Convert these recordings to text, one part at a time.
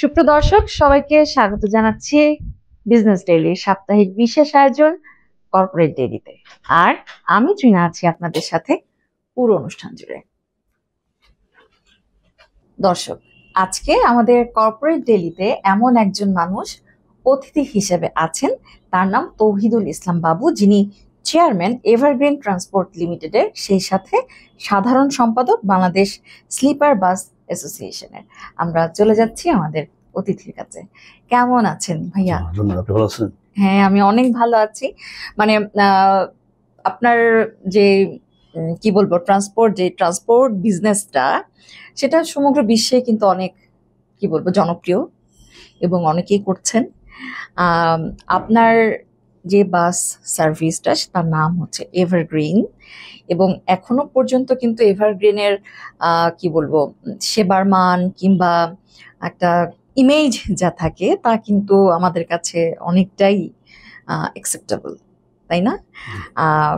সুপ্রদর্শক সবাইকে স্বাগত জানাচ্ছি বিজনেস ডেইলির সাপ্তাহিক বিশেষ আয়োজন কর্পোরেট ডেইলিতে। আর আমি ট্রিনা আছি আপনাদের সাথে পুরো অনুষ্ঠান জুড়ে। দর্শক, আজকে আমাদের কর্পোরেট ডেইলিতে এমন একজন মানুষ অতিথি হিসেবে আছেন, তার নাম তৌহিদুল ইসলাম বাবু, যিনি চেয়ারম্যান এভারগ্রিন ট্রান্সপোর্ট লিমিটেডের, সেই সাথে সাধারণ সম্পাদক বাংলাদেশ স্লিপার বাস অ্যাসোসিয়েশনের। আমরা চলে যাচ্ছি আমাদের অতিথির কাছে। কেমন আছেন ভাইয়া? ভালো আছেন? হ্যাঁ, আমি অনেক ভালো আছি। মানে আপনার যে কি বলবো ট্রান্সপোর্ট বিজনেসটা, সেটা সমগ্র বিশ্বে কিন্তু অনেক কি বলবো জনপ্রিয় এবং অনেকেই করছেন। আপনার যে বাস সার্ভিসটা, তার নাম হচ্ছে এভারগ্রিন, এবং এখনো পর্যন্ত কিন্তু এভারগ্রিনের কি বলবো সেবার মান কিংবা একটা ইমেজ যা থাকে তা কিন্তু আমাদের কাছে অনেকটাই অ্যাকসেপ্টেবল, তাই না?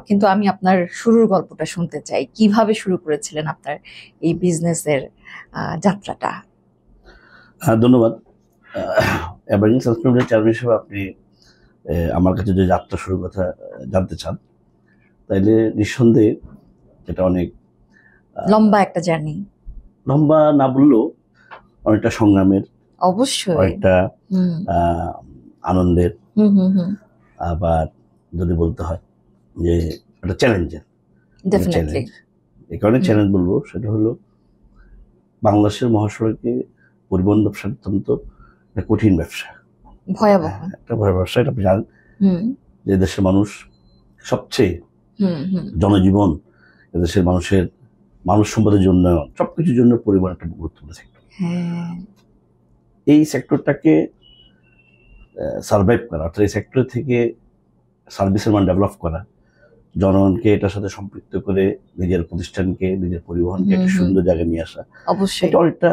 কিন্তু আমি আপনার শুরুর গল্পটা শুনতে চাই। কিভাবে শুরু করেছিলেন আপনার এই বিজনেসের যাত্রাটা? ধন্যবাদ। এভারগ্রিন ট্রান্সপোর্টের চেয়ারম্যান হিসেবে আপনি আমার কাছে যে যাত্রা শুরুর কথা জানতে চান, তাইলে নিঃসন্দেহে এটা অনেক লম্বা একটা জার্নি। লম্বা না বললেও অনেকটা সংগ্রামের, অবশ্যই অনেকটা আনন্দের, আবার যদি বলতে হয় যে একটা চ্যালেঞ্জের। ডেফিনেটলি। এই কারণে চ্যালেঞ্জ বলবো, সেটা হলো বাংলাদেশের মহাসড়কে পরিবহন ব্যবসা অত্যন্ত একটা কঠিন ব্যবসা, ভয়াবহ একটা ভয়াবহ ব্যবসা। এটা আপনি জানেন যে দেশের মানুষ সবচেয়ে জনজীবন, এদেশের মানুষের মানব সম্পদের জন্য, সবকিছুর জন্য পরিবহন একটা গুরুত্বপূর্ণ সেক্টর। এই সেক্টরটাকে সার্ভাইভ করা, অর্থাৎ এই সেক্টর থেকে সার্ভিসের মান ডেভেলপ করা, জনগণকে এটার সাথে সম্পৃক্ত করে নিজের প্রতিষ্ঠানকে, নিজের পরিবহনকে একটা সুন্দর জায়গায় নিয়ে আসা, অবশ্যই এটা অনেকটা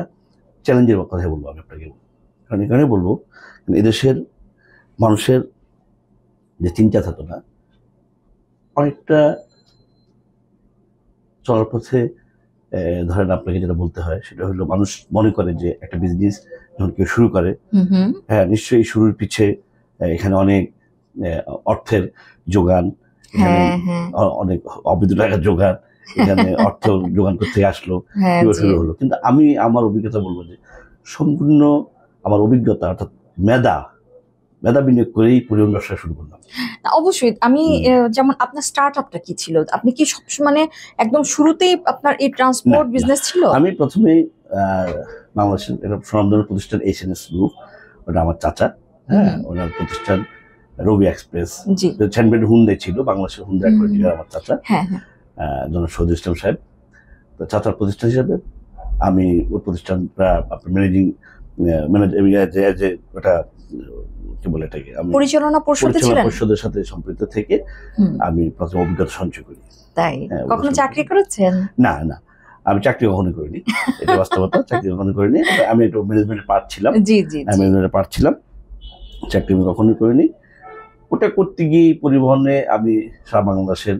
চ্যালেঞ্জের কথা বলবো আমি আপনাকে। কারণ এখানে বলবো এদেশের মানুষের যে চিন্তা চেতনা অনেকটা চলার পথে, ধরেন আপনাকে যেটা বলতে হয় সেটা হলো, মানুষ মনে করে যে একটা বিজনেস যখন কেউ শুরু করে, হ্যাঁ নিশ্চয়ই শুরুর পিছে এখানে অনেক অর্থের যোগান, অনেক অবৈধ টাকার যোগান, এখানে অর্থ যোগান করতে আসলো, শুরু হলো। কিন্তু আমি আমার অভিজ্ঞতা বলবো যে সম্পূর্ণ আমার অভিজ্ঞতা, অর্থাৎ মেধা বিনিয়োগ করেই পরিবহন ব্যবসা শুরু করলাম। অবশ্যই। আমি যেমন আপনার স্টার্টআপটা কি ছিল? আপনি কি মানে একদম শুরুতেই আপনার এই ট্রান্সপোর্ট বিজনেস ছিল? আমি প্রথমেই বাংলাদেশের স্বনামধন্য প্রতিষ্ঠান এইচএনএস গ্রুপ, ওটা আমার চাচা, হ্যাঁ, ওনার প্রতিষ্ঠান রবি এক্সপ্রেস, চ্যানবেড হুন্ডে ছিল, বাংলাদেশের হুন্ডা আমার চাচা, জনাব শহীদুল ইসলাম সাহেব। তো চাচার প্রতিষ্ঠান হিসাবে আমি ওই প্রতিষ্ঠানটা আপনার ম্যানেজার যে ওটা কি বলে এটাকে, আমি পরিচালনা পরিষদের সাথে সম্পৃক্ত থেকে আমি প্রথম অভিজ্ঞতা সঞ্চয় করি। তাই কখনো চাকরি করেছেন? না, আমি চাকরি কখনো করিনি, এটা বাস্তবতা। চাকরি কখনো করিনি। আমি একটু ম্যানেজমেন্টের পার্ট ছিলাম, চাকরি আমি কখনোই করিনি। ওটা করতে গিয়ে পরিবহনে আমি সারা বাংলাদেশের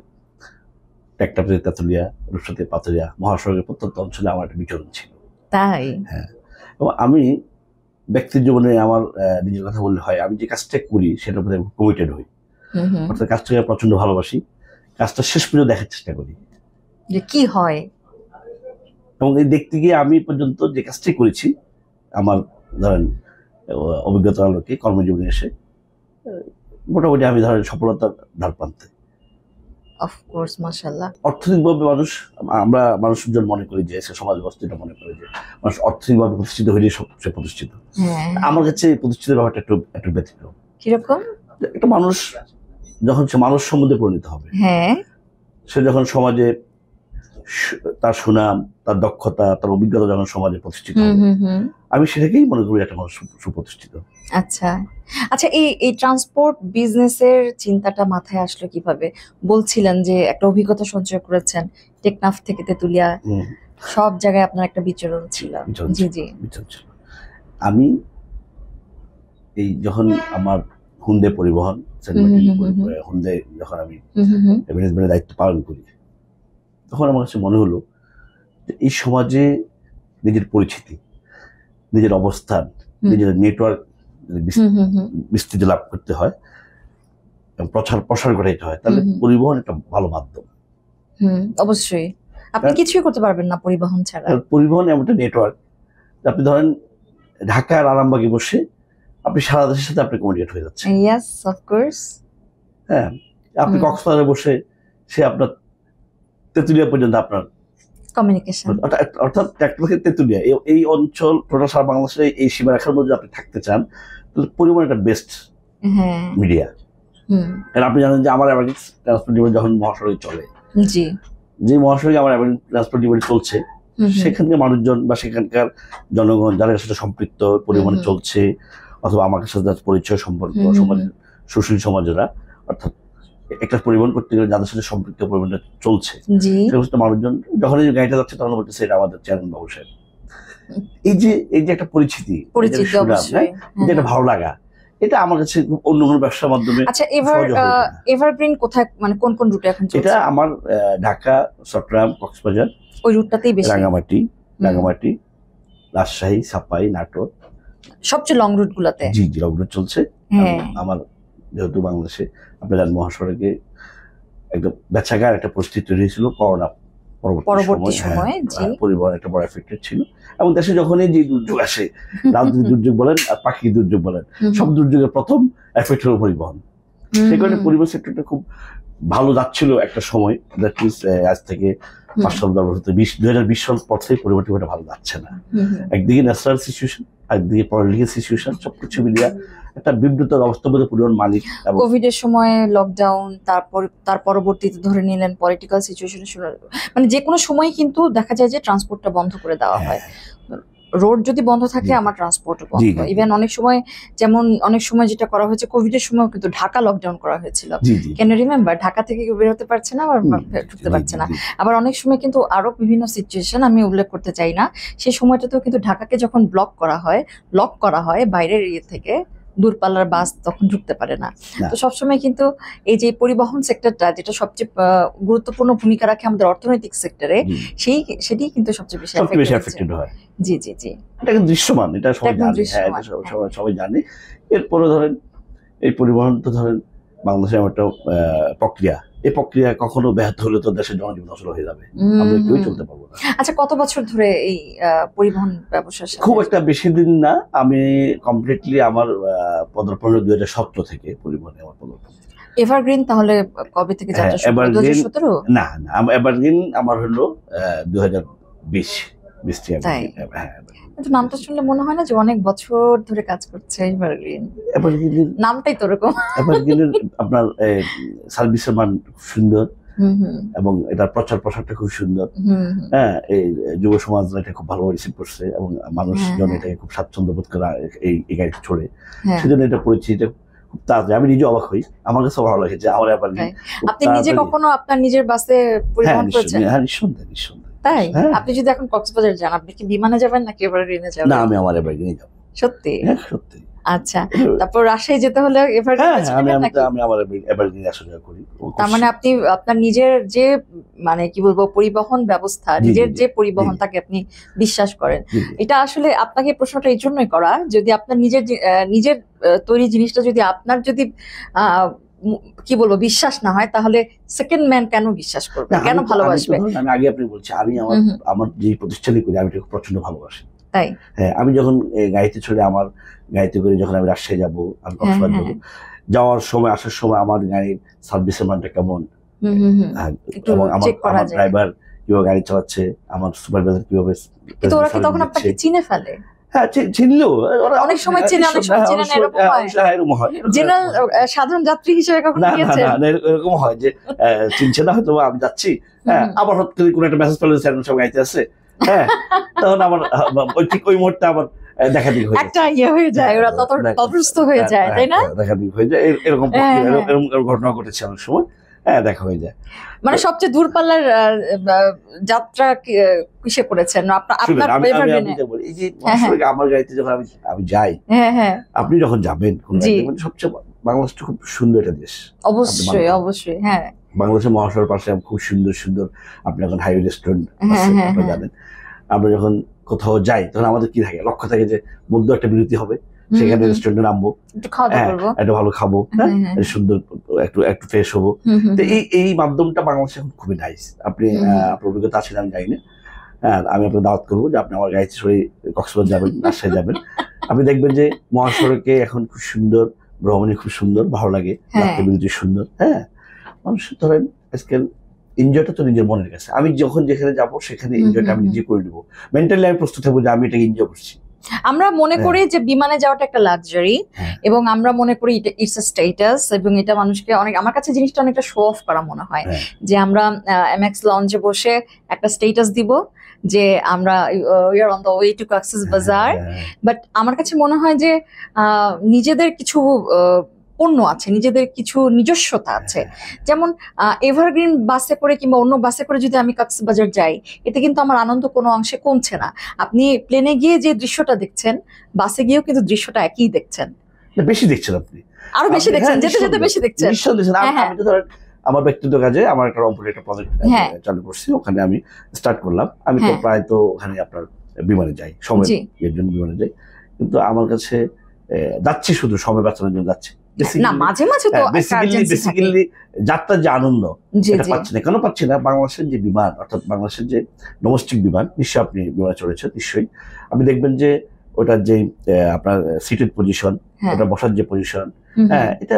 টেকটাপে, তেঁতুলিয়া, রূপসাতে, পাতুরিয়া মহাসড়কের প্রত্যন্ত অঞ্চলে আমার একটা বিচরণ ছিল। তাই? হ্যাঁ। এবং আমি ব্যক্তির জীবনে আমার নিজের কথা বললে হয়, আমি যে কাজটা করি সেটার প্রতি কমিটেড হই, অর্থাৎ কাজটাকে প্রচন্ড ভালোবাসি, কাজটা শেষ পর্যন্ত দেখার চেষ্টা করি যে কি হয়। এবং এই দেখতে গিয়ে আমি পর্যন্ত যে কাজটাই করেছি, আমার ধরেন অভিজ্ঞতার আলোকে কর্মজীবনে এসে মোটামুটি আমি ধরেন সফলতার ধার প্রান্তে। অফকোর্স, মাশাআল্লাহ। অর্থনৈতিকভাবে আমরা মানুষজন মনে করি যে সমাজ ব্যবস্থা এটা মনে করে যে মানুষ অর্থনৈতিকভাবে প্রতিষ্ঠিত হইলে সে প্রতিষ্ঠিত। আমার কাছে প্রতিষ্ঠিত ব্যাপারটা একটু ব্যতিক্রম। কিরকম? একটা মানুষ যখন সে মানুষ সম্বন্ধে পরিণত হবে, সে যখন সমাজে তার সুনাম, তার দক্ষতা, তার অভিজ্ঞতা যখন সমাজে প্রতিষ্ঠিত হবে, আমি সেটাকেই মনে করি একটা মানুষ সুপ্রতিষ্ঠিত। আচ্ছা, এই ট্রান্সপোর্ট বিজনেসের চিন্তাটা মাথায় আসলো কিভাবে? বলছিলেন যে একটা অভিজ্ঞতা সঞ্চয় করেছেন, টেকনাফ থেকে তেঁতুলিয়া, সব জায়গায় আপনার একটা বিচরণ ছিল। জি। আমি এই যখন আমার হুন্ডে পরিবহন, হুন্ডে যখন আমি ম্যানেজমেন্টের দায়িত্ব পালন করি, তখন আমার কাছে মনে হলো যে এই সমাজে নিজের পরিচিতি, নিজের অবস্থান, নিজের নেটওয়ার্ক বিস্তৃতি লাভ করতে হয়, প্রসার ঘটাইতে হয়, তাহলে পরিবহন একটা ভালো মাধ্যম। অবশ্যই, আপনি কিছুই করতে পারবেন না পরিবহন ছাড়া। পরিবহন এমন একটা নেটওয়ার্ক, আপনি ধরেন ঢাকার আরামবাগে বসে আপনি সারা দেশের সাথে আপনি কমিউনিকেট হয়ে যাচ্ছে। Yes, of course. হ্যাঁ, আপনি কক্সবাজারে বসে সে আপনার তেতুলিয়া পর্যন্ত আপনার কমিউনিকেশন, অর্থাৎ তেতুলিয়া এই অঞ্চল টোটাল সারা বাংলাদেশে এই সীমারেখার মধ্যে আপনি থাকতে চান, তাহলে পরিবহন একটা বেস্ট মিডিয়া। আপনি জানেন যে আমার অ্যাভারেজ ট্রান্সপোর্ট ডিভাইস যখন মহাসড়কে চলে, জি, যে মহাসড়কে আমার অ্যাভারেজ ট্রান্সপোর্ট ডিভাইস চলছে, সেখানকার মানুষজন বা সেখানকার জনগণ যারা সাথে সম্পৃক্ত পরিবহনে চলছে, অথবা আমার সাথে পরিচয় সম্পর্ক সমাজের সুশীল সমাজেরা, অর্থাৎ একটা পরিবহন করতে গেলে যাদের সাথে সম্পৃক্ত পরিবহনটা চলছে সমস্ত মানুষজন যখন এই গাড়িটা যাচ্ছে তখন বলতেছে এটা আমাদের চ্যানেল ব্যবসায়। এই যে একটা পরিচিতি, যেটা ভালো লাগা, এটা আমার কাছে অন্য কোনো ব্যবসার মাধ্যমে। আচ্ছা, এভারগ্রিন কোথায়, মানে কোন কোন রুটে এখন চলছে? এটা আমার ঢাকা, চট্টগ্রাম, কক্সবাজার, ওই রুটটাতেই বেশি, রাঙ্গামাটি, রাজশাহী, সাপাই, নাটোর, সবচেয়ে লং রুট গুলাতে। জি, লং রুট চলছে। আমার যেহেতু বাংলাদেশে আপনার মহাসড়কে একদম বেচাগার একটা পরিস্থিতি তৈরি হয়েছিল করোনা পরবর্তী সময়ে, পরিবহন একটা বড় এফেক্টেড ছিল। এবং দেশে যখনই যে দুর্যোগ আসে, রাজনৈতিক দুর্যোগ বলেন আর প্রাকৃতিক দুর্যোগ বলেন, সব দুর্যোগের প্রথম এফেক্ট হলো পরিবহন। সেই কারণে পরিবহন সেক্টরটা খুব ভালো যাচ্ছিল একটা সময়। দ্যাট মিনস আজ থেকে 5 সাল 2020 সাল পর থেকে পরিবহনটা ভালো যাচ্ছে না। একদিকে ন্যাশনাল সিচুয়েশন, একদিকে পলিটিক্যাল সিচুয়েশন, সবকিছু মিলিয়ে একটা বিব্রতর অবস্থা বলে পরিবহন মালিক। কোভিড এর সময় লকডাউন, তার পরবর্তীতে ধরে নিলেন পলিটিক্যাল সিচুয়েশন, মানে যে কোনো সময় কিন্তু দেখা যায় যে ট্রান্সপোর্টটা বন্ধ করে দেওয়া হয়। রোড যদি বন্ধ থাকে, আমার ট্রান্সপোর্ট বন্ধ। ইভেন অনেক সময় যেটা করা হয়েছে কোভিড এর সময় কিন্তু ঢাকা লকডাউন করা হয়েছিল। Can you remember? ঢাকা থেকে কেউ বের হতে পারছে না, আবার ঢুকতে পারছে না। আবার অনেক সময় কিন্তু আরো বিভিন্ন সিচুয়েশন আমি উল্লেখ করতে চাই না, সেই সময়টাতেও কিন্তু ঢাকাকে যখন লক করা হয় বাইরের থেকে, দূরপাল্লার বাস তখন ঢুকতে পারে না। তো সবসময় কিন্তু এই যে পরিবহন সেক্টরটা, যেটা সবচেয়ে গুরুত্বপূর্ণ ভূমিকা রাখে আমাদের অর্থনৈতিক সেক্টরে, সেটি কিন্তু সবচেয়ে বেশি এফেক্টেড হয়। জি, এটা কিন্তু দৃশ্যমান, এটা সবাই জানে। এরপরে ধরেন এই পরিবহন তো ধরেন বাংলাদেশের একটা প্রক্রিয়া, এই প্রক্রিয়া কখনো ব্যাহত হলে তো দেশের জনজীবন নষ্ট হয়ে যাবে, আমরা কেউই চলতে পারবো না। আচ্ছা, কত বছর ধরে এই পরিবহন ব্যবসার সাথে? খুব একটা বেশি দিন না, আমি কমপ্লিটলি আমার পদার্পণ 2017 থেকে পরিবহনে আমার পদার্পণ। এভারগ্রিন তাহলে কবে থেকে যাত্রা শুরু? 2017? না, এভারগ্রিন আমার হলো 2020 থেকে। হ্যাঁ, কিন্তু নামটা শুনলে মনে হয় না যে অনেক বছর ধরে কাজ করছে এভারগ্রিন? নামটাই তো এরকম। এভারগ্রিনের আপনার সার্ভিসের মান সুন্দর, এবং এটার প্রচার প্রসারটা খুব সুন্দর। হ্যাঁ, এই যুব সমাজ এটা খুব ভালোভাবে রিসিভ করছে, এবং মানুষজন এটাকে খুব স্বাচ্ছন্দ্য বোধ করে এই গাড়িতে চড়ে। সেজন্য এটা পরিচিতি খুব তাড়াতাড়ি, আমি নিজে অবাক হই, আমার কাছে ভালো লাগে যে আমার এভারগ্রিন। আপনি নিজে কখনো আপনার নিজের বাসে পরিবহন করেছেন? হ্যাঁ, নিঃসন্দেহে। তাই? আপনি যদি এখন কক্সবাজার যান, আপনি কি বিমানে যাবেন নাকি এভারগ্রিনে যাবেন? না, আমি আমার এভারগ্রিনে যাব। সত্যি? হ্যাঁ, সত্যি। আচ্ছা, তারপর রাজশাহী যেতে হলে এভারগ্রিনে যাবেন নাকি? আমি আমার এভারগ্রিনে আসা যাওয়া করি। তার মানে আপনি আপনার নিজের যে, মানে কি বলবো, পরিবহন ব্যবস্থা, নিজের যে পরিবহন, তাকে আপনি বিশ্বাস করেন। এটা আসলে আপনাকে প্রশ্নটা এই জন্যই করা, যদি আপনার নিজের তৈরি জিনিসটা যদি আপনার যদি কি বলবো বিশ্বাস না হয়, তাহলে সেকেন্ড ম্যান কেন বিশ্বাস করবে, কেন ভালোবাসবে? আমি আগে আপনি বলছি, আমি আমার যে প্রতিষ্ঠানে করি আমি এটা প্রচন্ড ভালোবাসি। তাই? হ্যাঁ, আমি যখন গাড়িতে চড়ে, আমার গাড়িতে করে যখন আমি রাজশাহী যাবো, আমি কক্সবাজার যাবো, যাওয়ার সময় আসার সময় আমার গাড়ির সার্ভিসের মানটা কেমন, এবং আমার ড্রাইভার কিভাবে গাড়ি চালাচ্ছে, আমার সুপারভাইজার কিভাবে। কিন্তু ওরা কি তখন আপনাকে চিনে ফেলে? হ্যাঁ, চিনলেও অনেক সময় চেনে, অনেক সময় চেনে না, এরকম হয়। জেনারেল সাধারণ যাত্রী হিসেবে কখনো গিয়েছেন? না, এরকম হয় যে চিনছে না, হয়তো আমি যাচ্ছি, হ্যাঁ, আবার হঠাৎ করে কোনো একটা মেসেজ পেলে সব গাড়িতে আছে, হ্যাঁ, তখন আমার ঠিক ওই মুহূর্তে আমার দেখাদিক হয়ে একটা হয়ে যায়, ওরা ততস্থ হয়ে যায়, তাই না? দেখাদিক হয়ে যায়, এরকম ঘটনা ঘটেছে অনেক সময়। হ্যাঁ, দেখা হয়ে যায়। মানে সবচেয়ে দূরপাল্লার যাত্রা কিসে করেছেন আপনার? এই যে আমার গাড়িতে যখন আমি যাই, আপনি যখন যাবেন সবচেয়ে, বাংলাদেশটা খুব সুন্দর একটা দেশ। অবশ্যই। হ্যাঁ, বাংলাদেশের মহাসড়কের পাশে খুব সুন্দর সুন্দর আপনি এখন হাইওয়ে রেস্টুরেন্ট আপনি জানেন। আমরা যখন কোথাও যাই তখন আমাদের কি থাকে, লক্ষ্য থাকে যে মধ্যে একটা বিরতি হবে, সেখানে রেস্টুরেন্টে নামবো, একটা ভালো খাবো, সুন্দর একটু একটু ফ্রেশ হবো। তো এই মাধ্যমটা বাংলাদেশে এখন খুবই নাইস। আপনি আপনার অভিজ্ঞতা আছেন আমি জানি না, আমি আপনাকে দাওয়াত করবো যে আপনি আমার গাড়িতে সরে কক্সবাজার যাবেন, রাজশাহী যাবেন, আপনি দেখবেন যে মহাসড়কে এখন খুব সুন্দর, ভ্রমণে খুব সুন্দর, ভালো লাগে, রাত্রে বিরতি সুন্দর। হ্যাঁ, মানুষ ধরেন আজকাল এনজয়টা তো নিজের মনের কাছে, আমি যখন যেখানে যাবো সেখানে এনজয়টা আমি নিজে করে নেবো, মেন্টালি আমি প্রস্তুত থাকবো যে আমি এটাকে এনজয় করছি। আমরা মনে করি যে বিমানে যাওয়াটা একটা লাক্সারি, এবং আমরা মনে করি ইটস আ স্ট্যাটাস, এবং এটা মানুষকে অনেক, আমার কাছে জিনিসটা অনেকটা শো অফ করা মনে হয় যে আমরা এমএক্স লঞ্চে বসে একটা স্ট্যাটাস দিব যে আমরা we are on the way to Cox's বাজার। বাট আমার কাছে মনে হয় যে নিজেদের কিছু পণ্য আছে, নিজেদের কিছু নিজস্বতা আছে। যেমন এভারগ্রিন বাসে করে কিংবা অন্য বাসে করে যদি আমি কক্সবাজার যাই, এতে কিন্তু আমার আনন্দ কোনো অংশে কমছে না। আপনি প্লেনে গিয়ে যে দৃশ্যটা দেখছেন, বাসে গিয়েও কিন্তু দৃশ্যটা একই দেখছেন, বেশি দেখছেন, আপনি আরো বেশি দেখছেন, যেতে যেতে বেশি দেখছেন। আমি তো ধরেন আমার ব্যক্তিগত কাজে আমার একটা রংপুরে একটা প্রজেক্ট চালু করছি, ওখানে আমি স্টার্ট করলাম। আমি তো প্রায় তো ওখানে আপনার বিমানে যাই, সময়ের জন্য বিমানে যাই, কিন্তু আমার কাছে যাচ্ছি শুধু সময় বাঁচানোর জন্য যাচ্ছি না, মাঝে মাঝে তো বেসিক্যালি যাত্রার যে আনন্দ এটা পাচ্ছি না। কেন পাচ্ছি না? বাংলাদেশের যে বিমান, অর্থাৎ বাংলাদেশের যে ডোমেস্টিক বিমান, নিশ্চয়ই আপনি বিমানে চড়েছেন, নিশ্চয়ই আপনি দেখবেন যে ওটার যে আপনার সিটের পজিশন, ওটা বসার যে পজিশন, হ্যাঁ, এটা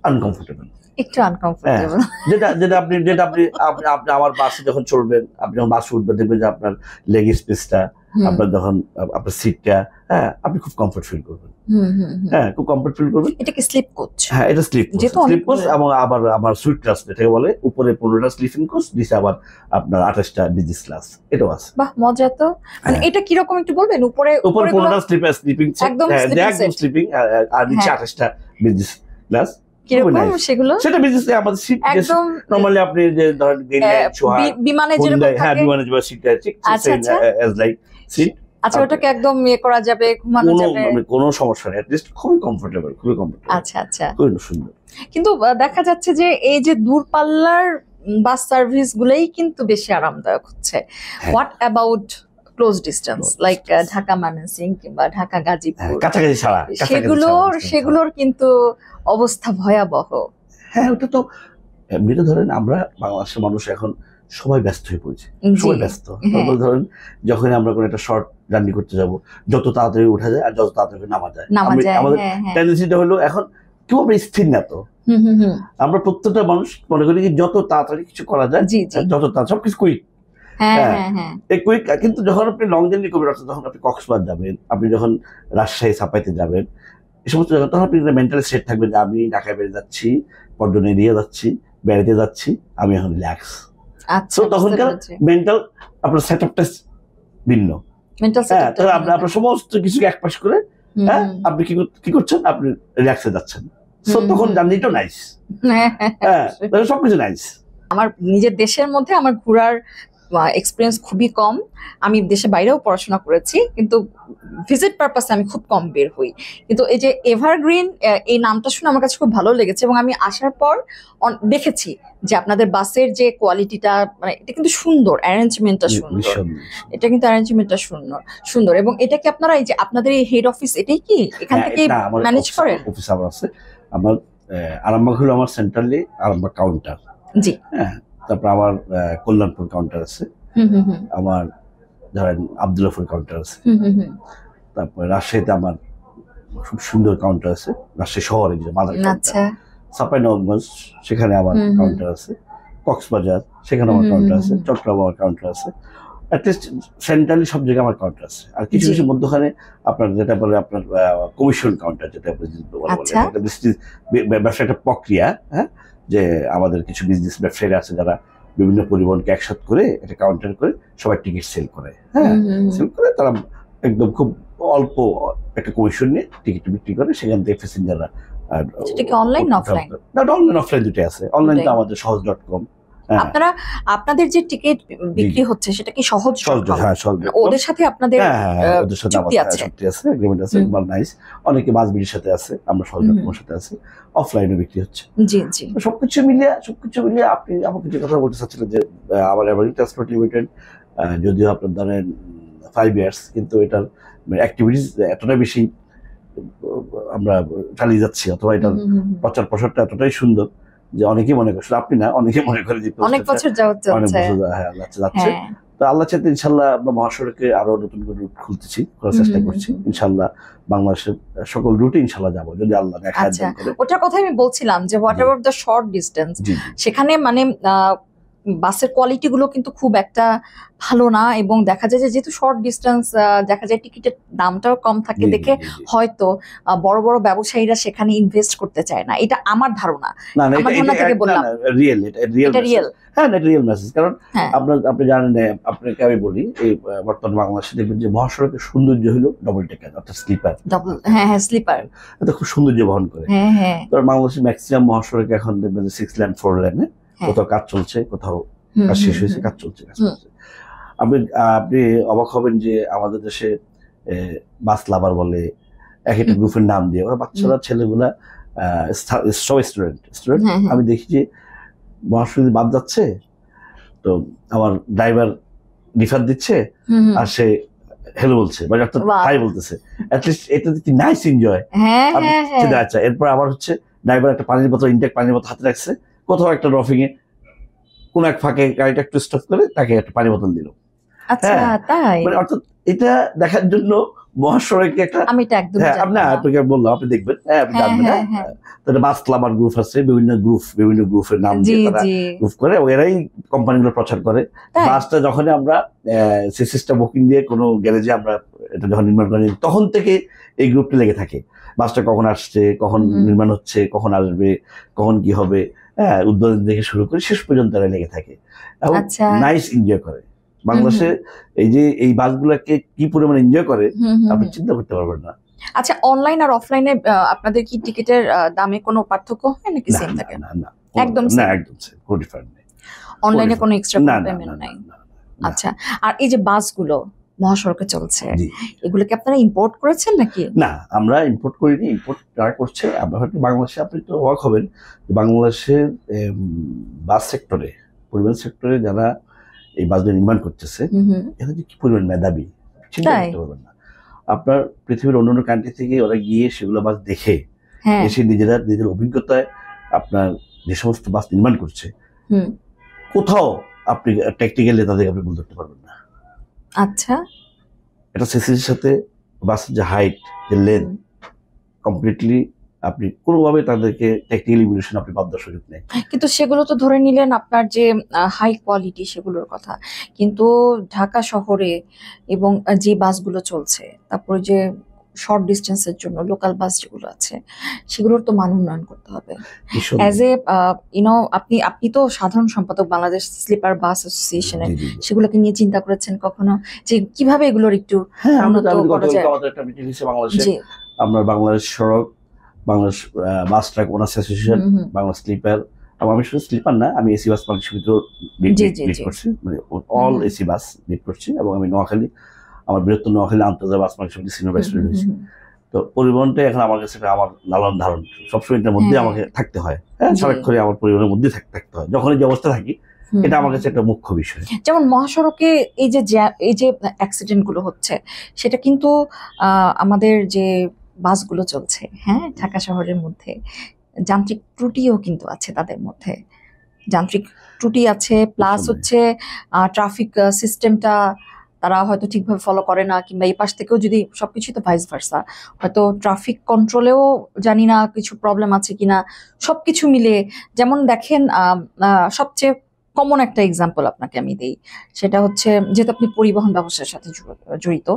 আনকমফোর্টেবল, একটু আনকমফোর্টেবল। যেটা আপনি আমার বাসে যখন চলবেন, আপনি যখন বাসে উঠবেন দেখবেন যে আপনার লেগ স্পেসটা, আপনার যখন আপনার সিটটা, হ্যাঁ, আপনি খুব কমফোর্ট ফিল করবেন। হ্যাঁ, খুব কমফোর্ট ফিল করবেন। এটা কি স্লিপ কোচ? হ্যাঁ, এটা স্লিপ কোচ, এবং আবার আমার সুইট ক্লাস এটাকে বলে, উপরে 15টা স্লিপিং কোচ, নিচে আবার আপনার 28টা বিজনেস ক্লাস, এটাও আছে। বাহ, মজা তো। মানে এটা কি রকম একটু বলবেন? উপরে 15টা স্লিপিং, একদম স্লিপিং, আর নিচে 28টা বিজনেস ক্লাস। কিরকম সেগুলো? সেটা বিজনেস আমাদের সিট একদম নরমালি আপনি যে ধরেন বিমানে যেরকম থাকে, হ্যাঁ, বিমানে যে সিট আছে সেম অ্যাজ লাইক সিট। আচ্ছা, ওটাকে একদম করা যাবে, ঘুমানো যাবে, কোনো সমস্যা নেই, অ্যাটলিস্ট খুবই কমফোর্টেবল, খুবই কমফোর্টেবল। আচ্ছা আচ্ছা, খুবই সুন্দর। কিন্তু দেখা যাচ্ছে যে এই যে দূরপাল্লার বাস সার্ভিস গুলোই কিন্তু বেশি আরামদায়ক হচ্ছে। What about close distance like Dhaka Mymensingh কিংবা ঢাকা গাজীপুর, কাছাকাছি ছাড়া সেগুলোর কিন্তু অবস্থা ভয়াবহ। হ্যাঁ, ওটা তো এমনিতে ধরেন আমরা বাংলাদেশের মানুষ এখন সবাই ব্যস্ত হয়ে পড়েছে, সবাই ব্যস্ত। ধরেন যখন আমরা কোনো একটা শর্ট জার্নি করতে যাব, যত তাড়াতাড়ি উঠা যায় আর যত তাড়াতাড়ি নামা যায়, আমাদের টেন্ডেন্সিটা হলো এখন কেউ আমরা স্থির না তো। আমরা প্রত্যেকটা মানুষ মনে করি যে যত তাড়াতাড়ি কিছু করা যায়, যত তাড়াতাড়ি সবকিছু কুইক। এই কুইক, কিন্তু যখন আপনি লং জার্নি করবেন, অর্থাৎ যখন আপনি কক্সবাজার যাবেন, আপনি যখন রাজশাহী চাপাইতে যাবেন, এই সমস্ত জায়গা, তখন আপনি মেন্টালি সেট থাকবেন যে আমি ঢাকায় বেড়ে যাচ্ছি, পর্যটন এরিয়া যাচ্ছি, বেড়াতে যাচ্ছি, আমি এখন রিল্যাক্স। তো তখনকার মেন্টাল আপনার সেট আপটা ভিন্ন। আপনার সমস্ত কিছুকে একপাশ করে, হ্যাঁ, আপনি কি করছেন, আপনি রিল্যাক্সে যাচ্ছেন। তখন জার্নিটা নাইস, হ্যাঁ, সবকিছু নাইস। আমার নিজের দেশের মধ্যে আমার ঘোরার এক্সপিরিয়েন্স খুবই কম। আমি দেশের বাইরেও পড়াশোনা করেছি, কিন্তু ভিজিট পারপাসে আমি খুব কম বের হই। কিন্তু এই যে এভারগ্রিন, এই নামটা শুনে আমার কাছে খুব ভালো লেগেছে, এবং আমি আসার পর দেখেছি যে আপনাদের বাসের যে কোয়ালিটিটা, মানে এটা কিন্তু সুন্দর, অ্যারেঞ্জমেন্টটা সুন্দর, এটা কিন্তু অ্যারেঞ্জমেন্টটা সুন্দর। এবং এটা কি আপনারা এই যে আপনাদের এই হেড অফিস, এটাই কি এখান থেকে ম্যানেজ করেন? অফিস আমার আছে, আমার আরামবাগ হলো আমার সেন্ট্রালি আরামবাগ কাউন্টার। জি, হ্যাঁ, তারপর আমার কল্যাণপুর কাউন্টার আছে, আমার ধরেন আব্দুল্লাহপুর কাউন্টার আছে, তারপর রাজশাহীতে আমার খুব সুন্দর কাউন্টার আছে, রাজশাহী শহরে যে মাদার কাউন্টার, চাঁপাইনবাবগঞ্জ সেখানে আমার কাউন্টার আছে, কক্সবাজার সেখানে আমার কাউন্টার আছে, চট্টগ্রাম আমার কাউন্টার আছে, অ্যাটলিস্ট সেন্ট্রালি সব জায়গায় আমার কাউন্টার আছে। আর কিছু কিছু মধ্যখানে আপনার যেটা বলে আপনার কমিশন কাউন্টার, যেটা ব্যবসা একটা প্রক্রিয়া, হ্যাঁ, যে আমাদের কিছু বিজনেস ব্যবসায়ীরা আছে যারা বিভিন্ন পরিবহনকে একসাথে করে একটা কাউন্টার করে সবাই টিকিট সেল করে, হ্যাঁ, সেল করে তারা একদম খুব অল্প একটা কমিশন নিয়ে টিকিট বিক্রি করে, সেখান থেকে প্যাসেঞ্জাররা। Online offline? অনলাইন অফলাইন দুটোই আছে। অনলাইন তো আমাদের সহজ.com। আপনারা আপনাদের যে টিকিট বিক্রি হচ্ছে সেটা কি সহজ? হ্যাঁ, সহজ। ওদের সাথে আপনাদের চুক্তি আছে, এগ্রিমেন্ট আছে, নাইস। অনেকে বাসবিটির সাথে আছে, আমরা সহজ.com-এর সাথে আছে, অফলাইনে বিক্রি হচ্ছে। জি জি, সবকিছু মিলিয়ে আপনি আমাকে যে কথা বলতে চাচ্ছিলেন যে আমার এভারেজ ট্রান্সপোর্ট লিমিটেড, যদিও আপনার ধরেন 5 ইয়ার্স, কিন্তু এটার অ্যাক্টিভিটিস এতটা বেশি আমরা চালিয়ে যাচ্ছি, অথবা এটার প্রচার প্রসারটা এতটাই সুন্দর যে অনেকেই মনে করে, আপনি না, অনেকেই মনে করে যে অনেক বছর অনেক বছর যাচ্ছে। তো আল্লাহ চাইতে ইনশাল্লাহ আমরা মহাসড়কে আরো নতুন করে রুট খুলতেছি, করার চেষ্টা করছি। ইনশাল্লাহ বাংলাদেশের সকল রুটে ইনশাল্লাহ যাবো যদি আল্লাহ দেখায়। ওটার কথাই আমি বলছিলাম যে what ever the short distance, সেখানে মানে বাসের কোয়ালিটি গুলো কিন্তু খুব একটা ভালো না, এবং দেখা যায় যে যেহেতু শর্ট ডিস্টেন্স, দেখা যায় টিকিটের দামটাও কম থাকে দেখে হয়তো বড় বড় ব্যবসায়ীরা সেখানে ইনভেস্ট করতে চায় না। এটা আমার ধারণা, আমার ধারণা থেকে বললাম। রিয়েল হ্যাঁ, এটা রিয়েল মেসেজ। কারণ আপনি জানেন, আপনাকে আমি বলি, এই বর্তমান বাংলাদেশে দেখবেন যে মহাসড়কের সৌন্দর্য হলো ডবল টেকার, অর্থাৎ স্লিপার। হ্যাঁ, স্লিপার এটা খুব সৌন্দর্য বহন করে। কারণ বাংলাদেশের ম্যাক্সিমাম মহাসড়কে এখন দেখবেন যে 6 লেন 4 লেনে, কোথাও কাজ চলছে, কোথাও কাজ শেষ হয়েছে, কাজ চলছে। আপনি অবাক হবেন যে আমাদের দেশে বাস লাভার বলে এক একটা গ্রুপের নাম দিয়ে, ওরা বাচ্চারা ছেলেগুলা সব স্টুডেন্ট। আমি দেখি যে মহাসড়ক বাদ যাচ্ছে, তো আমার ড্রাইভার রিফার দিচ্ছে আর সে হ্যালো বলছে, মানে অর্থাৎ হাই বলতেছে। অ্যাটলিস্ট এটা কি নাইস এনজয়। আচ্ছা, এরপর আবার হচ্ছে ড্রাইভার একটা পানির বোতল, ইনটেক পানির বোতল হাতে রাখছে, কোথাও একটা ড্রপিং এ কোন এক ফাঁকে গাড়িটা একটু স্টপ করে তাকে একটা পানি বোতল দিল। মানে অর্থাৎ এটা দেখার জন্য মহাসড়কে একটা, আমি এটা একদম আপনাকে বললাম, আপনি দেখবেন, আপনি জানবেন না, তাহলে বাস ক্লাবার গ্রুপ আছে, বিভিন্ন গ্রুপের নাম দিয়ে তারা গ্রুপ করে, এরাই কোম্পানিগুলো প্রচার করে। বাসটা যখন আমরা সিস্টেম বুকিং দিয়ে কোনো গ্যারেজে আমরা এটা যখন নির্মাণ করি, তখন থেকে এই গ্রুপটা লেগে থাকে। বাসটা কখন আসছে, কখন নির্মাণ হচ্ছে, কখন আসবে, কখন কি হবে, উদ্বোধন থেকে শুরু করে শেষ পর্যন্ত তারা লেগে থাকে এবং নাইস এনজয় করে। বাংলাদেশে এই যে এই বাসগুলোকে কি পরিমাণে এনজয় করে আপনি চিন্তা করতে পারবেন না। আচ্ছা, অনলাইন আর অফলাইনে আপনাদের কি টিকিটের দামে কোনো পার্থক্য হয় নাকি সেম থাকে? না, একদম সেম, কোনো ডিফারেন্ট নেই। অনলাইনে কোনো এক্সট্রা পেমেন্ট নাই? আচ্ছা, আর এই যে বাসগুলো মহাসড়কে চলছে, এগুলো কি আপনারা ইম্পোর্ট করেছেন নাকি? না, আমরা ইম্পোর্ট করিনি, ইম্পোর্ট যারা করছে। আমরা হয়তো বাংলাদেশে, আপনি তো অবাক হবেন, বাংলাদেশের বাস সেক্টরে, পরিবহন সেক্টরে যারা এই বাসগুলো নির্মাণ করতেছে, এরা যে কি পরিমাণ মেধাবী চিন্তা করতে পারবেন না। আপনার পৃথিবীর অন্যান্য কান্ট্রি থেকে ওরা গিয়ে সেগুলো বাস দেখে এসে নিজেদের অভিজ্ঞতায় আপনার যে সমস্ত বাস নির্মাণ করছে, কোথাও আপনি টেকনিক্যালি তাদেরকে আপনি বলতে পারবেন না। আচ্ছা, এটা সিসির সাথে বাসের যে হাইট, যে লেন্থ, কমপ্লিটলি আপনি কোনোভাবে তাদেরকে টেকনিক্যাল ইভ্যালুয়েশন আপনি পাওয়ার সুযোগ নেই। কিন্তু সেগুলো তো ধরে নিলেন আপনার যে হাই কোয়ালিটি সেগুলোর কথা, কিন্তু ঢাকা শহরে এবং যে বাসগুলো চলছে, তারপরে যে শর্ট ডিস্টেন্সের জন্য লোকাল বাস যেগুলো আছে, সেগুলোর তো মান উন্নয়ন করতে হবে। অ্যাজ এ আপনি তো সাধারণ সম্পাদক বাংলাদেশ স্লিপার বাস অ্যাসোসিয়েশনের, সেগুলোকে নিয়ে চিন্তা করেছেন কখনো যে কিভাবে এগুলোর একটু উন্নত করা যায়? আমরা বাংলাদেশ সড়ক, Bangladesh bus truck owners association, Bangla slipper, আমি শুধু স্লিপার না, আমি এসি বাস মালিক সমিতিও লিড করছি, মানে অল এসি বাস লিড করছি, এবং আমি নোয়াখালী, আমার বৃহত্তর নোয়াখালী আন্তর্জাতিক বাস মালিক সমিতি সিনিয়র ভাইস প্রেসিডেন্ট হয়েছি। তো পরিবহনটা এখন আমার কাছে আমার লালন ধারণ, সবসময় এটার মধ্যে আমাকে থাকতে হয়। সারাক্ষণই আমার পরিবহনের মধ্যে থাকতে হয়, যখন যে অবস্থা থাকি, এটা আমার কাছে একটা মুখ্য বিষয়। যেমন মহাসড়কে এই যে অ্যাক্সিডেন্ট গুলো হচ্ছে, সেটা কিন্তু আমাদের যে বাসগুলো চলছে, ঢাকা শহরের মধ্যে যান্ত্রিক ত্রুটিও কিন্তু আছে, তাদের মধ্যে যান্ত্রিক ত্রুটি আছে, প্লাস হচ্ছে ট্রাফিক সিস্টেমটা তারা হয়তো ঠিকভাবে ফলো করে না, কিংবা এই পাশ থেকেও যদি সবকিছু, তো ভাইস ভার্সা, হয়তো ট্রাফিক কন্ট্রোলেও জানি না কিছু প্রবলেম আছে কিনা, সবকিছু মিলে। যেমন দেখেন, সবচেয়ে কমন একটা এক্সাম্পল আপনাকে আমি দিই, সেটা হচ্ছে, যেহেতু আপনি পরিবহন ব্যবস্থার সাথে জড়িত,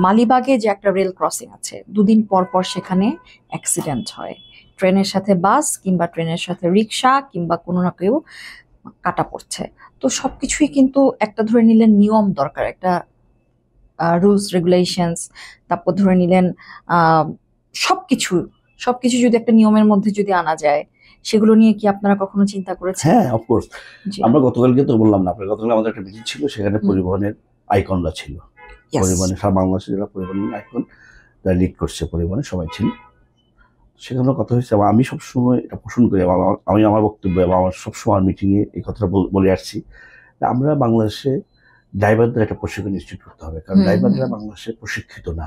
মালিবাগে যে একটা রেল ক্রসিং আছে, 2 দিন পর পর সেখানে অ্যাক্সিডেন্ট হয়, ট্রেনের সাথে বাস কিংবা ট্রেনের সাথে রিক্সা কিংবা কোনো না কেউ কাটা পড়ছে। তো সবকিছুই কিন্তু একটা ধরে নিলেন নিয়ম দরকার, একটা রুলস রেগুলেশনস, তারপর ধরে নিলেন সবকিছু যদি একটা নিয়মের মধ্যে যদি আনা যায়, সেগুলো নিয়ে কি আপনারা কখনো চিন্তা করেছেন? হ্যাঁ, অফকোর্স। আমরা গতকালকে তো বললাম না, গতকাল আমাদের একটা মিটিং ছিল, সেখানে পরিবহনের আইকনরা ছিল, পরিবহনের সারা বাংলাদেশে যারা পরিবহনের আইকন যারা লিড করছে, পরিবহনে সবাই ছিল। সেখানে কথা হয়েছে, আমি সবসময় এটা পোষণ করি, আমি আমার বক্তব্য এবং আমার সবসময় মিটিংয়ে এই কথাটা বলে আসছি, আমরা বাংলাদেশে ড্রাইভারদের একটা প্রশিক্ষণ নিশ্চিত করতে হবে, কারণ ড্রাইভাররা বাংলাদেশে প্রশিক্ষিত না।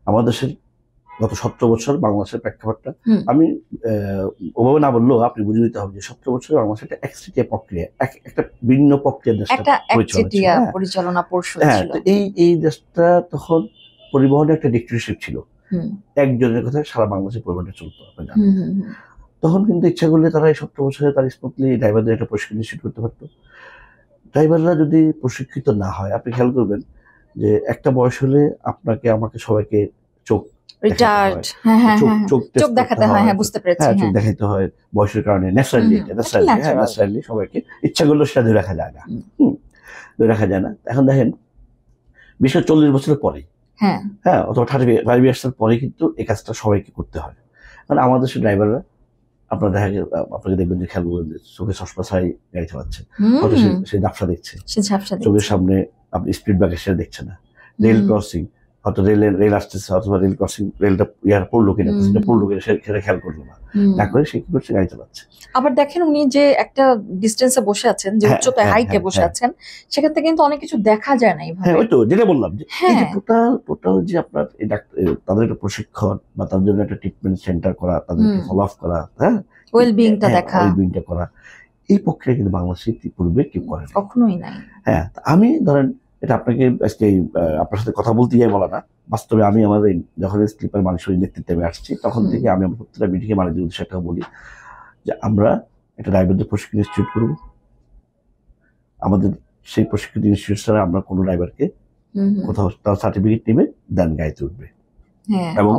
আমাদের দেশের গত 17 বছর বাংলাদেশের প্রেক্ষাপটটা আমি ওভাবে না বললেও আপনি বুঝে দিতে হবে যে 17 বছর বাংলাদেশের একটা একচেটিয়া প্রক্রিয়া, একটা ভিন্ন প্রক্রিয়া দেশটা পরিচালনা পর্ষদ ছিল। এই দেশটা তখন পরিবহনের একটা ডিক্টেটরশিপ ছিল, একজনের কথা সারা বাংলাদেশের পরিবহনটা চলতো। তখন কিন্তু ইচ্ছা করলে তারা এই 17 বছরে তারা স্মুথলি ড্রাইভারদের একটা প্রশিক্ষণ নিশ্চিত করতে পারতো। ড্রাইভাররা যদি প্রশিক্ষিত না হয়, আপনি খেয়াল করবেন যে একটা বয়স হলে আপনাকে আমাকে সবাইকে চোখ দেখাতে হয়, বুঝতে পেরেছি, চোখ দেখাতে হয় বয়সের কারণে, ন্যাচারালি সবাইকে ইচ্ছা করলে সেটা ধরে রাখা যায় না, ধরে রাখা যায় না। এখন দেখেন 20-40 বছরের পরে, অথবা 35 ইয়ার্সের পরে কিন্তু এই কাজটা সবাইকে করতে হয়। কারণ আমাদের দেশের ড্রাইভাররা আপনার দেখা গেল, আপনাকে দেখবেন যে খেয়াল করবেন যে চোখে চশমা ছাড়াই গাড়ি চালাচ্ছে, হয়তো সে ঝাপসা দেখছে, চোখের সামনে আপনি স্পিড ব্রেকার সেটা দেখছে না, রেল ক্রসিং হয়তো রেল আসতেছে অথবা রেল ক্রসিং, রেলটা ইয়ার পড়লো কিনা, সেটা পড়লো কিনা সেটা খেয়াল করলো না করে সে কি করছে, গাড়ি চালাচ্ছে। আবার দেখেন উনি যে একটা ডিস্টেন্সে বসে আছেন, যে উচ্চতায় হাইটে বসে আছেন, সেখান থেকে কিন্তু অনেক কিছু দেখা যায় না এইভাবে। ওই তো যেটা বললাম যে টোটাল যে আপনার তাদের একটা প্রশিক্ষণ বা তাদের জন্য একটা ট্রিটমেন্ট সেন্টার করা, তাদেরকে ফলো আপ করা, ওয়েলবিংটা দেখা, ওয়েলবিংটা করা, এই প্রক্রিয়া কিন্তু বাংলাদেশে পূর্বে কেউ করে কখনোই নাই। আমি ধরেন এটা আপনাকে আজকে আপনার সাথে কথা বলতে গিয়ে বলা না, বাস্তবে আমি আমার যখন স্লিপার মানুষের নেতৃত্বে আমি আসছি তখন থেকে আমি আমার প্রত্যেকটা মিটিংয়ে মানুষের উদ্দেশ্যে একটা বলি যে আমরা একটা ড্রাইভারদের প্রশিক্ষণ ইনস্টিটিউট করবো। আমাদের সেই প্রশিক্ষণ ইনস্টিটিউট ছাড়া আমরা কোনো ড্রাইভারকে কোথাও তার সার্টিফিকেট নেবে দেন গাড়িতে উঠবে, এবং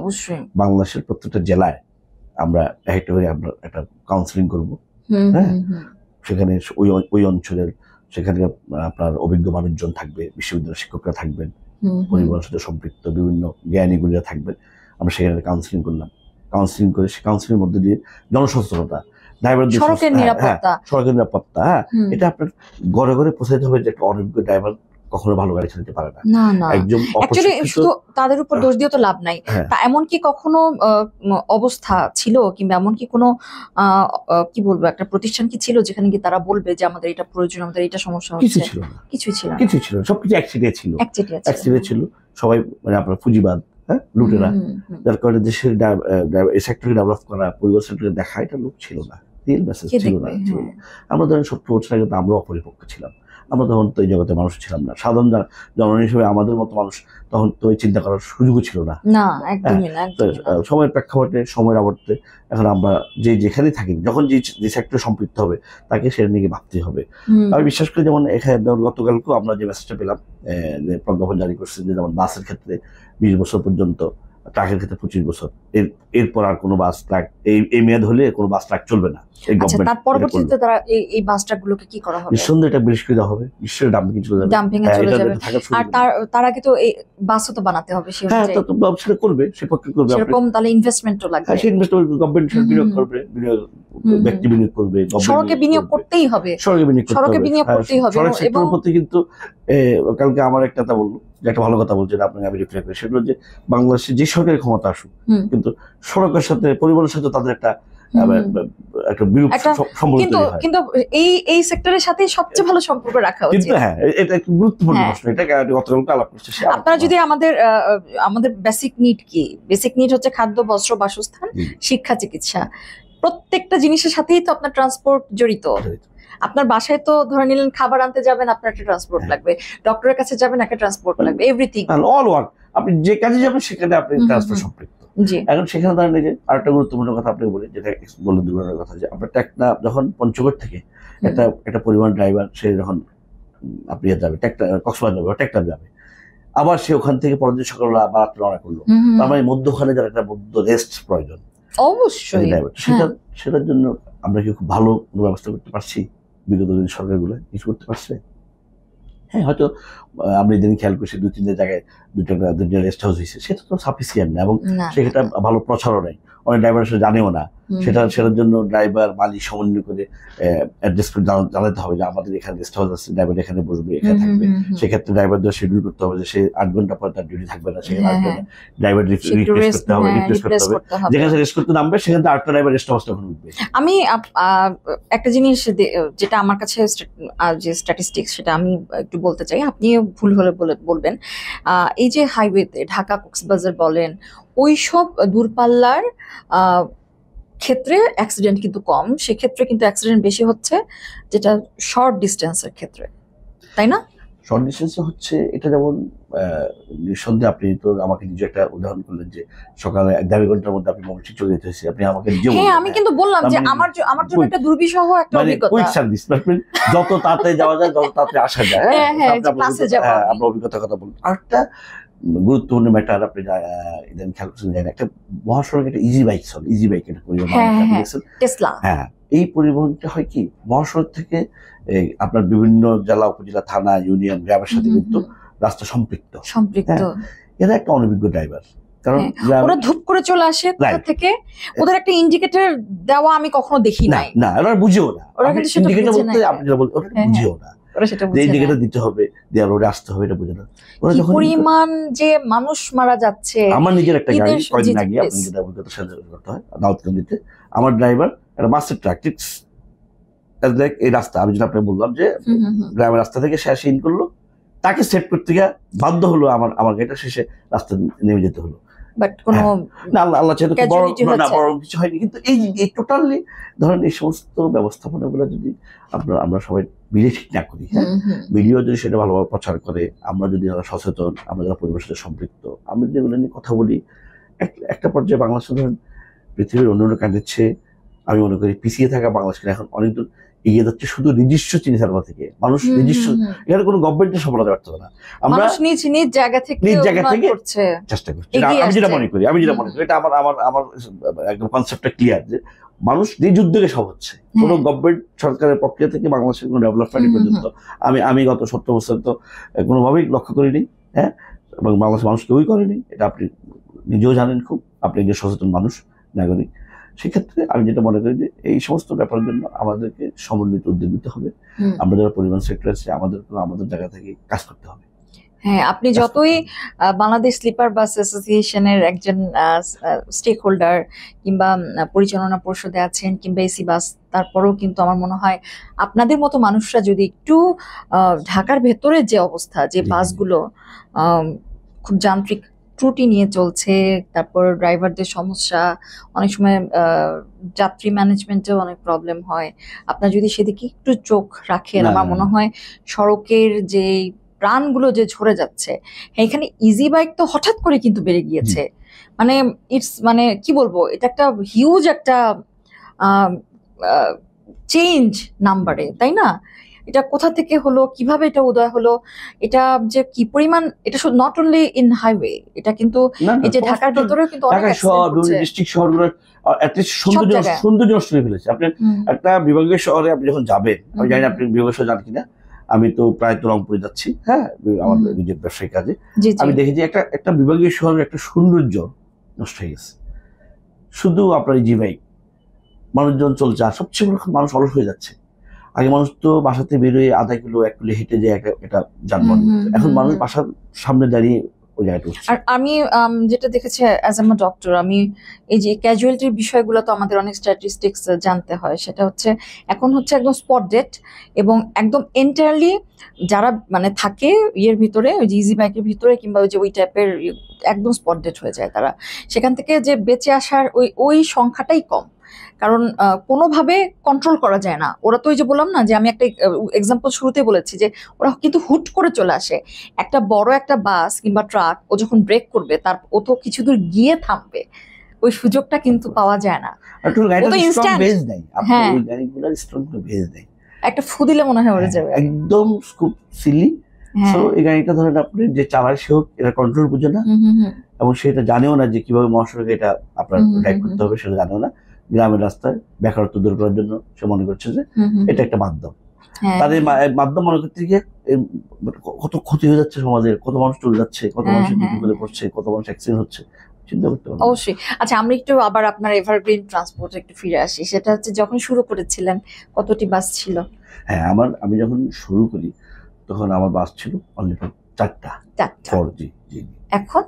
বাংলাদেশের প্রত্যেকটা জেলায় আমরা একটা করে আমরা একটা কাউন্সিলিং করবো। সেখানে ওই অঞ্চলের সেখানে আপনার অভিজ্ঞ মানুষজন থাকবে, বিশ্ববিদ্যালয়ের শিক্ষকরা থাকবেন, পরিবহনের সাথে সম্পৃক্ত বিভিন্ন জ্ঞানীগুলিরা থাকবেন। আমরা সেখানে কাউন্সিলিং করলাম, কাউন্সিলিং করে সেই কাউন্সিলিংয়ের মধ্যে দিয়ে জনসচেতনতা, ড্রাইভারদের সড়কের নিরাপত্তা, এটা আপনার ঘরে ঘরে পৌঁছাতে হবে যে একটা অনভিজ্ঞ ড্রাইভার কখনো ভালো গাড়ি চালাতে পারে না। একদম শুধু তাদের উপর দোষ দিয়ে তো লাভ নাই। তা এমন কি কখনো অবস্থা ছিল, কিংবা এমন কি কোনো কি বলবো একটা প্রতিষ্ঠান কি ছিল যেখানে কি তারা বলবে যে আমাদের এটা প্রয়োজন, আমাদের এটা সমস্যা হচ্ছে? কিছুই ছিল না, সবকিছু একচিটিয়া ছিল। সবাই মানে আপনার পুঁজিবাদ, লুটেরা, যার কারণে দেশের এই সেক্টরকে ডেভেলপ করা, পরিবার সেক্টরকে দেখা, এটা লোক ছিল না, রিয়েল মেসেজ ছিল না। আমরা ধরেন 70 বছর আগে তো আমরা অপরিপক্ক ছিলাম, আমরা তখন তো এই জগতে মানুষ ছিলাম না, সাধারণ জনগণ হিসেবে আমাদের মতো মানুষ তখন তো চিন্তা করার সুযোগও ছিল না। সময়ের প্রেক্ষাপটে, সময়ের আবর্তে এখন আমরা যেখানেই থাকি, যখন যে সেক্টরে সম্পৃক্ত হবে তাকে সেটা নিয়ে ভাবতে হবে। আমি বিশ্বাস করি, যেমন এখানে গতকালকেও আমরা যে মেসেজটা পেলাম, যে প্রজ্ঞাপন জারি করছে যে যেমন বাসের ক্ষেত্রে 20 বছর পর্যন্ত, ট্রাকের ক্ষেত্রে 25 বছর, এরপর আর কোনো বাস ট্রাক এই মেয়াদ হলে কোনো বাস ট্রাক চলবে না। তার পরবর্তীতে তারা এই বাস ট্রাকগুলোকে কি করা হবে? নিঃসন্দেহে এটা বহিষ্কৃত হবে, নিশ্চয়ই ডাম্পিং চলে যাবে, আর তার আগে তো এই বাসও তো বানাতে হবে, সেটা করবে, সে পক্ষে করবে, সেরকম তাহলে ইনভেস্টমেন্টও লাগবে, সেই ইনভেস্টমেন্ট গভর্নমেন্ট বিনিয়োগ করবে, ব্যক্তি বিনিয়োগ করবে, সড়কে বিনিয়োগ করতেই হবে, সড়কে বিনিয়োগ করতেই হবে। এবং প্রতি কিন্তু কালকে আমার একটা কথা বললো, যে একটা ভালো কথা বলছে, আপনাকে আমি রিপ্লাই করি, সেটা যে বাংলাদেশে যে সরকারি ক্ষমতা আসুক, কিন্তু সড়কের সাথে, পরিবহনের সাথে তাদের একটা বিরূপ সম্পর্ক, কিন্তু এই সেক্টরের সাথে সবচেয়ে ভালো সম্পর্ক রাখা উচিত। কিন্তু এটা একটা গুরুত্বপূর্ণ প্রশ্ন, এটা গতকালকে আলাপ করছে। আপনারা যদি আমাদের বেসিক নিড কি? বেসিক নিড হচ্ছে খাদ্য, বস্ত্র, বাসস্থান, শিক্ষা, চিকিৎসা। প্রত্যেকটা জিনিসের সাথেই তো আপনার ট্রান্সপোর্ট জড়িত। আপনার বাসায় তো ধরে নিলেন খাবার আনতে যাবেন, আপনার একটা ট্রান্সপোর্ট লাগবে, ডক্টরের কাছে যাবেন, একটা ট্রান্সপোর্ট লাগবে, এভরিথিং, অল ওয়ার্ক, আপনি যে কাজে যাবেন সেখানে আপনি ট্রান্সপোর্ট সম্পৃক্ত। এখন সেখানে ধরেন যে আরেকটা গুরুত্বপূর্ণ কথা আপনাকে বলি, যেটা বলে দুর্ঘটনার কথা, যে আপনার ট্যাকনা যখন পঞ্চগড় থেকে একটা পরিবহন ড্রাইভার, সে যখন আপনি যাবে কক্সবাজার যাবে, ট্যাকটার যাবে, আবার সে ওখান থেকে পরের দিন সকালবেলা আবার রওনা করলো, তার মানে মধ্যখানে যার একটা মধ্য রেস্ট প্রয়োজন অবশ্যই, সেটার জন্য আমরা কি খুব ভালো ব্যবস্থা করতে পারছি? বিগত দিন সরকারগুলো কিছু করতে পারছে? হ্যাঁ, হয়তো আমরা এদিন খেয়াল করছি 2-3 জায়গায় দুইটা রেস্ট হাউস হয়েছে, সেটা তো সাফিসিয়েন্ট না, এবং সেটা ভালো প্রচারও নেই, অনেক ড্রাইভার জানেও না, সেটার জন্য ড্রাইভার মালিক সমন্বয় করে অ্যাড্রেস করে জানাতে হবে যে আমাদের এখানে গেস্ট হাউস আছে, ড্রাইভার এখানে বসবে, এখানে থাকবে। সেক্ষেত্রে ড্রাইভারদের শিডিউল করতে হবে যে সে 8 ঘন্টা পর তার ডিউটি থাকবে না, সেখানে 8 ঘন্টা ড্রাইভার রিকোয়েস্ট করতে হবে, যেখানে রেস্ট করতে নামবে সেখানে 8টা ড্রাইভার রেস্ট হাউসটা উঠবে। আমি একটা জিনিস যেটা আমার কাছে যে স্ট্যাটিস্টিক্স সেটা আমি একটু বলতে চাই, আপনিও ভুল হলে বলবেন। এই যে হাইওয়েতে ঢাকা কক্সবাজার বলেন, ওইসব দূরপাল্লার ক্ষেত্রে অ্যাক্সিডেন্ট কিন্তু কম, সেক্ষেত্রে কিন্তু অ্যাক্সিডেন্ট বেশি হচ্ছে যেটা শর্ট ডিস্টেন্সের ক্ষেত্রে, তাই না? শর্ট ডিস্টেন্সে হচ্ছে এটা যেমন নিঃসন্দেহে আপনি তো আমাকে নিজে একটা উদাহরণ করলেন যে সকালে 1.5 ঘন্টার মধ্যে আপনি ময়মনসিংহ চলে যেতে হয়েছে, আপনি আমাকে নিজে হ্যাঁ আমি কিন্তু বললাম যে আমার জন্য একটা দুর্বিষহ একটা অভিজ্ঞতা, কুইক সার্ভিস, যত তাড়াতাড়ি যাওয়া যায় যত তাড়াতাড়ি আসা যায়। আপনার অভিজ্ঞতার কথা বলুন। আরেকটা গুরুত্বপূর্ণ ম্যাটার আপনি ইদানিং খেয়াল করছেন জানেন, একটা মহাসড়কে একটা ইজি বাইক চলে, ইজি বাইক একটা পরিবহন, হ্যাঁ এই পরিবহনটা হয় কি মহাসড়ক থেকে আপনার বিভিন্ন জেলা উপজেলা থানা ইউনিয়ন গ্রামের সাথে কিন্তু রাস্তা সম্পৃক্ত। এরা একটা অনভিজ্ঞ ড্রাইভার, কারণ ওরা ধূপ করে চলে আসে কোথা থেকে, ওদের একটা ইন্ডিকেটর দেওয়া আমি কখনো দেখি নাই। না ওরা বুঝেও না, ইন্ডিকেটর বলতে আপনি যেটা বলতে ওরা বুঝেও না, ইন্ডিকেটর দিতে হবে, দেওয়ার রোডে আসতে হবে, এটা বুঝে না। কি পরিমাণ যে মানুষ মারা যাচ্ছে। আমার নিজের একটা গাড়ি কয়েকদিন আগে, আপনি যেটা অভিজ্ঞতা শেয়ার করতে হয় দাউদকান্দিতে, আমার ড্রাইভার একটা বাসের ট্রাক ঠিক এই রাস্তা আমি যেটা আপনাকে বললাম যে গ্রামের রাস্তা থেকে সে ইন করলো, তাকে সেট করতে গিয়ে বাধ্য হলো আমার গাড়িটা শেষে রাস্তা নেমে যেতে হলো। আল্লাহ বড় কিছু হয়নি, কিন্তু এই টোটালি ধরেন এই সমস্ত ব্যবস্থাপনাগুলো যদি আমরা সবাই মিলে ঠিক না করি, হ্যাঁ মিডিয়া যদি সেটা ভালোভাবে প্রচার করে, আমরা যদি সচেতন, আমরা যারা পরিবেশের সাথে সম্পৃক্ত, আমরা যদি এগুলো নিয়ে কথা বলি, একটা পর্যায়ে বাংলাদেশ ধরেন পৃথিবীর অন্যান্য কান্ট্রির চেয়ে আমি মনে করি পিছিয়ে থাকা বাংলাদেশকে এখন অনেক দূর এগিয়ে যাচ্ছে, শুধু নিজস্ব চিন্তাধারা থেকে। মানুষ নিজস্ব, এখানে কোনো গভর্নমেন্টের সফলতা ব্যর্থ না, আমরা নিজ জায়গা থেকে চেষ্টা করছি। আমি যেটা মনে করি এটা আমার একদম কনসেপ্টটা ক্লিয়ার যে মানুষ নিজ উদ্যোগে সব হচ্ছে, কোনো গভর্নমেন্ট সরকারের প্রক্রিয়া থেকে বাংলাদেশের কোনো ডেভেলপমেন্ট পর্যন্ত আমি গত 70 বছর তো কোনোভাবেই লক্ষ্য করিনি, হ্যাঁ এবং বাংলাদেশের মানুষ কেউই করেনি, এটা আপনি নিজেও জানেন খুব, আপনি যে সচেতন মানুষ নাগরিক। সেক্ষেত্রে আমি যেটা মনে করি যে এই সমস্ত ব্যাপারের জন্য আমাদেরকে সমন্বিত উদ্যোগ নিতে হবে। আমরা যারা পরিবহন সেক্টর আছে আমাদেরকে আমাদের জায়গা থেকে কাজ করতে হবে। হ্যাঁ আপনি যতই বাংলাদেশ স্লিপার বাস অ্যাসোসিয়েশনের একজন স্টেক হোল্ডার কিংবা পরিচালনা পরিষদে আছেন কিংবা এসি বাস, তারপরেও কিন্তু আমার মনে হয় আপনাদের মতো মানুষরা যদি একটু ঢাকার ভেতরে যে অবস্থা, যে বাসগুলো খুব যান্ত্রিক ত্রুটি নিয়ে চলছে, তারপর ড্রাইভারদের সমস্যা, অনেক সময় যাত্রী ম্যানেজমেন্টেও অনেক প্রবলেম হয়, আপনার যদি সেদিকে একটু চোখ রাখেন, আমার মনে হয় সড়কের যে প্রাণগুলো যে ঝরে যাচ্ছে, এখানে ইজি বাইক তো হঠাৎ করে কিন্তু বেড়ে গিয়েছে, মানে ইটস মানে কি বলবো, এটা একটা হিউজ একটা চেঞ্জ নাম্বারে, তাই না? এটা কোথা থেকে হলো, কিভাবে এটা উদয় হলো, এটা যে কি পরিমাণ, এটা শুধু নট অনলি ইন হাইওয়ে, এটা কিন্তু এই যে ঢাকার ভিতরেও কিন্তু অনেক ডিস্ট্রিক্ট শহরগুলো সৌন্দর্য নষ্ট করে ফেলেছে। আপনি একটা বিভাগীয় শহরে আপনি যখন যাবেন, আমি জানি না আপনি বিভাগীয় শহর জানেন কিনা, আমি তো প্রায় তো রংপুরে যাচ্ছি, হ্যাঁ আমার নিজের ব্যবসায়িক কাজে, আমি দেখেছি একটা বিভাগীয় শহরের একটা সৌন্দর্য নষ্ট হয়ে গেছে শুধু আপনার ইজি বাইক, মানুষজন চলছে, আর সবচেয়ে বড় মানুষ অলস হয়ে যাচ্ছে। আগে মানুষ তো বাসাতে বেরোয় আধা কিলো 1 কিলো হেঁটে যায় একটা যানবাহন, এখন মানুষ বাসার সামনে দাঁড়িয়ে ওই জায়গাটা উঠছে। আর আমি যেটা দেখেছি অ্যাজ এ ডক্টর, আমি এই যে ক্যাজুয়ালিটির বিষয়গুলো তো আমাদের অনেক স্ট্যাটিস্টিক্স জানতে হয়, সেটা হচ্ছে এখন হচ্ছে একদম স্পট ডেট, এবং একদম এন্টায়ারলি যারা মানে থাকে ইয়ের ভিতরে, ওই যে ইজি বাইকের ভিতরে কিংবা ওই যে ওই টাইপের একদম স্পট ডেট হয়ে যায় তারা, সেখান থেকে যে বেঁচে আসার ওই সংখ্যাটাই কম, কারণ কোনোভাবে কন্ট্রোল করা যায় না। ওরা তো ওই যে বললাম না যে আমি একটা এক্সাম্পল শুরুতে বলেছি যে ওরা কিন্তু হুট করে চলে আসে, একটা বড় একটা বাস কিংবা ট্রাক ও যখন ব্রেক করবে ও তো কিছু দূর গিয়ে থামবে, ওই সুযোগটা কিন্তু পাওয়া যায় না। একটা ফু দিলে মনে হয় উড়ে যাবে, একদম খুব সিলি। এই গাড়িটা ধরেন আপনি যে চালায় সে হোক, এটা কন্ট্রোল বুঝে না, এবং সেটা জানেও না যে কিভাবে মহাসড়কে এটা আপনার ড্রাইভ করতে হবে, সেটা জানেও না। গ্রামের রাস্তায় বেকারত্ব দূর করার জন্য সে মনে করছে যে এটা একটা মাধ্যম, তাদের মাধ্যম মনে করতে গিয়ে কত ক্ষতি হয়ে যাচ্ছে সমাজের, কত মানুষ চলে যাচ্ছে, কত মানুষের বিপদে পড়ছে, কত মানুষ অ্যাক্সিডেন্ট হচ্ছে, চিন্তা করতে পারবেন। অবশ্যই। আচ্ছা, আমরা একটু আবার আপনার এভারগ্রিন ট্রান্সপোর্ট একটু ফিরে আসি। সেটা হচ্ছে যখন শুরু করেছিলেন কতটি বাস ছিল? হ্যাঁ, আমি যখন শুরু করি তখন আমার বাস ছিল অনলি 4টা। জি জি। এখন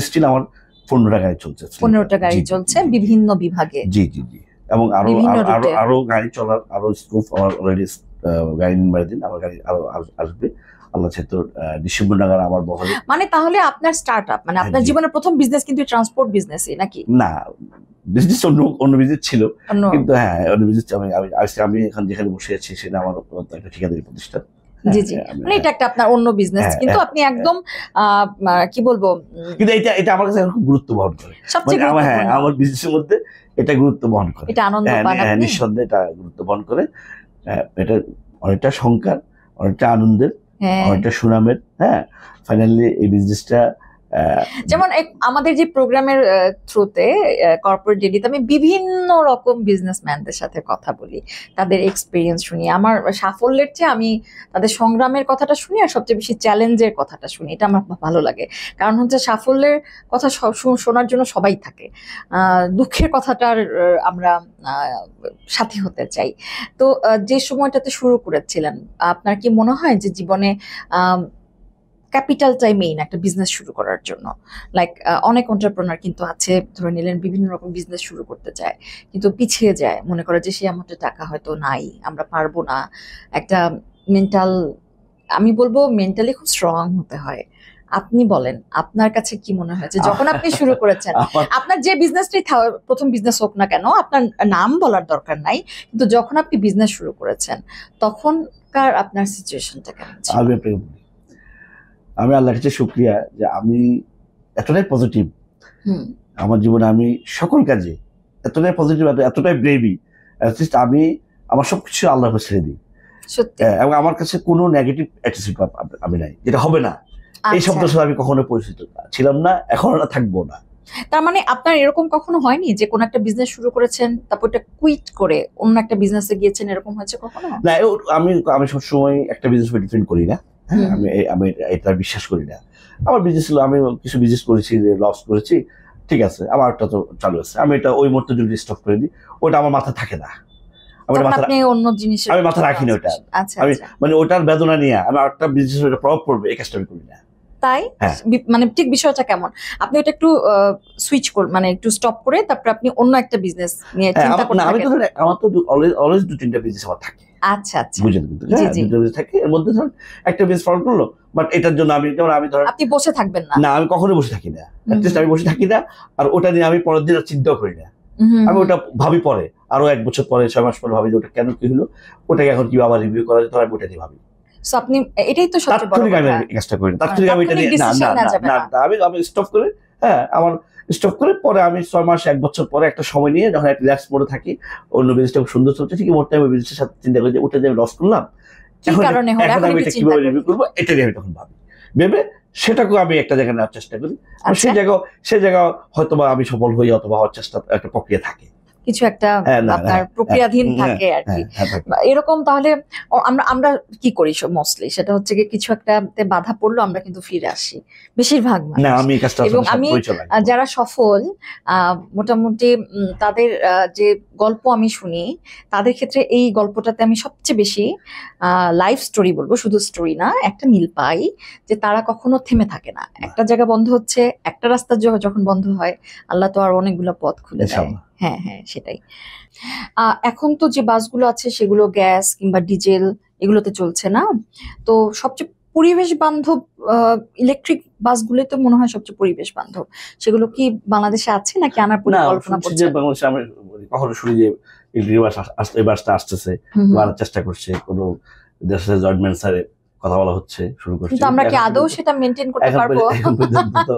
স্টিল আমার 15টা গাড়ি চলছে। 15টা গাড়ি চলছে বিভিন্ন বিভাগে। জি জি জি। এবং আরো গাড়ি চলার আরো স্কোপ আমার অলরেডি গাড়ি নির্মাণের দিন আমার গাড়ি আরো আসবে আল্লাহ তো ডিসেম্বর নাগাদ আমার বহরে। মানে তাহলে আপনার স্টার্ট আপ মানে আপনার জীবনের প্রথম বিজনেস কিন্তু ট্রান্সপোর্ট বিজনেসই নাকি? না, বিজনেস অন্য বিজনেস ছিল, কিন্তু হ্যাঁ অন্য বিজনেস আমি এখন যেখানে বসে আছি সেটা আমার একটা ঠিকাদারি প্রতিষ্ঠান। জি জি, মানে এটা একটা আপনার অন্য বিজনেস, কিন্তু আপনি একদম কি বলবো, কিন্তু এটা আমার কাছে খুব গুরুত্ব বহন করে। হ্যাঁ, আমার বিজনেসের মধ্যে এটা গুরুত্ব বহন করে, এটা আনন্দ পান আপনি? নিঃসন্দেহে এটা গুরুত্ব বহন করে। এটা অনেকটা সংখ্যার, অনেকটা আনন্দের, অনেকটা সুনামের। হ্যাঁ, ফাইনালি এই বিজনেসটা যেমন আমাদের যে প্রোগ্রামের থ্রুতে কর্পোরেট ডেইলিতে আমি বিভিন্ন রকম বিজনেসম্যানদের সাথে কথা বলি, তাদের এক্সপিরিয়েন্স শুনি। আমার সাফল্যের চেয়ে আমি তাদের সংগ্রামের কথাটা শুনি, আর সবচেয়ে বেশি চ্যালেঞ্জের কথাটা শুনি। এটা আমার ভালো লাগে, কারণ হচ্ছে সাফল্যের কথা শোনার জন্য সবাই থাকে, দুঃখের কথাটার আমরা সাথী হতে চাই। তো যে সময়টাতে শুরু করেছিলেন, আপনার কি মনে হয় যে জীবনে ক্যাপিটালটাই মেইন একটা বিজনেস শুরু করার জন্য? লাইক অনেক এন্টারপ্রেনার কিন্তু আছে, ধরে নিলেন বিভিন্ন রকম বিজনেস শুরু করতে চায় কিন্তু পিছিয়ে যায়, মনে করে যে সে আমাদের টাকা হয়তো নাই, আমরা পারবো না। একটা মেন্টাল, আমি বলবো মেন্টালি খুব স্ট্রং হতে হয়। আপনি বলেন, আপনার কাছে কি মনে হয়েছে যখন আপনি শুরু করেছেন? আপনার যে বিজনেসটাই প্রথম বিজনেস হোক না কেন, আপনার নাম বলার দরকার নাই, কিন্তু যখন আপনি বিজনেস শুরু করেছেন তখনকার আপনার সিচুয়েশনটা কেমন ছিল? আমি আল্লাহর কাছে শুকরিয়া যে আমি এতটাই পজিটিভ আমার জীবনে, আমি সকল কাজে এতটাই পজিটিভ, এতটাই ব্রেভি, আমি আমার সবকিছু আল্লাহর কাছে ছেড়ে দিই। এবং আমার কাছে কোনো নেগেটিভ অ্যাটিটিউড আমি নাই, যেটা হবে না। এই শব্দের সাথে আমি কখনো পরিচিত ছিলাম না, এখন থাকবো না। তার মানে আপনার এরকম কখনো হয়নি যে কোন একটা বিজনেস শুরু করেছেন তারপর এটা কুইট করে অন্য একটা বিজনেসে গিয়েছেন, এরকম হয়েছে কখনো? না, আমি সবসময় একটা বিজনেস ডিপেন্ড করি না। আমি এটা বিশ্বাস করি না। আমার বিজনেস ছিল, আমি কিছু বিজনেস করেছি, লস করেছি, ঠিক আছে, আমার একটা তো চালু আছে, আমি এটা ওই মুহূর্তে যদি স্টপ করে দিই, ওটা আমার মাথা থাকে না, আমি মাথা রাখি না ওটা। আমি মানে ওটার বেদনা নিয়ে আমি একটা বিজনেস প্রভাব পড়বে এই কাজটা আমি করি না। তাই মানে ঠিক বিষয়টা কেমন, আপনি ওটা একটু সুইচ মানে একটু স্টপ করে তারপর আপনি অন্য একটা বিজনেস নিয়ে চিন্তা করতে থাকেন? আমার তো অলওয়েজ 2-3টা বিজনেস আমার থাকে। আচ্ছা আচ্ছা, বুঝেন? কিন্তু থাকে, এর মধ্যে ধরুন একটা বিজনেস ফলো করলো, বাট এটার জন্য আমি ধরেন আপনি বসে থাকবেন না। আমি কখনো বসে থাকি না, আমি বসে থাকি না, আর ওটা নিয়ে আমি পরের দিন চিন্তাও করি না। আমি ওটা ভাবি পরে, আরো 1 বছর পরে, 6 মাস পরে ভাবি যে ওটা কেন কি হলো, ওটাকে এখন কিভাবে রিভিউ করা যায়, আমি ওটা নিয়ে ভাবি। সো আপনি এটাই তো সবচেয়ে বড় কথা। আমি কাজটা করি না, তাৎক্ষণিক আমি এটা নিয়ে না, আমি স্টপ করে, হ্যাঁ, আমার স্টপ করে পরে আমি 6 মাস 1 বছর পরে একটা সময় নিয়ে যখন একটা রিল্যাক্স মোডে থাকি, অন্য বিজনেসটা খুব সুন্দর চলছে, ঠিক মোট টাইম ওই বিজনেসের সাথে চিন্তা করি যে ওটা যে আমি লস করলাম, এখন আমি এটা কিভাবে রিভিউ করবো, এটা নিয়ে আমি তখন ভাবি, ভেবে সেটাকেও আমি একটা জায়গায় নেওয়ার চেষ্টা করি। সেই জায়গা হয়তো বা আমি সফল হই, অথবা হওয়ার চেষ্টা একটা প্রক্রিয়া থাকে, কিছু একটা আপনার প্রক্রিয়াধীন থাকে আর কি এরকম। তাহলে আমরা কি করি মোস্টলি, সেটা হচ্ছে কি কিছু একটাতে বাধা পড়লো আমরা কিন্তু ফিরে আসি বেশিরভাগ মানুষ। এবং আমি যারা সফল মোটামুটি তাদের যে গল্প আমি শুনি, তাদের ক্ষেত্রে এই গল্পটাতে আমি সবচেয়ে বেশি লাইফ স্টোরি বলবো, শুধু স্টোরি না, একটা মিল পাই যে তারা কখনো থেমে থাকে না। একটা জায়গা বন্ধ হচ্ছে, একটা রাস্তা যখন বন্ধ হয়, আল্লাহ তো আর অনেকগুলো পথ খুলে দেয়। হ্যাঁ হ্যাঁ, সেটাই। এখন তো যে বাসগুলো আছে সেগুলো গ্যাস কিংবা ডিজেল এগুলোতে চলছে না, তো সবচেয়ে পরিবেশ বান্ধব ইলেকট্রিক বাসগুলো তো মনে হয় সবচেয়ে পরিবেশ বান্ধব, সেগুলো কি বাংলাদেশে আছে নাকি আনার পরিকল্পনা করছে? বাংলাদেশে আমি কখনো শুনি যে ইলেকট্রিক বাস এই বাসটা আসতেছে, আনার চেষ্টা করছে, কোনো দেশের জয়েন্ট ভেঞ্চারে কথা বলা হচ্ছে, শুরু করছে, কিন্তু আমরা কি আদৌ সেটা মেইনটেইন করতে পারবো? এখন পর্যন্ত তো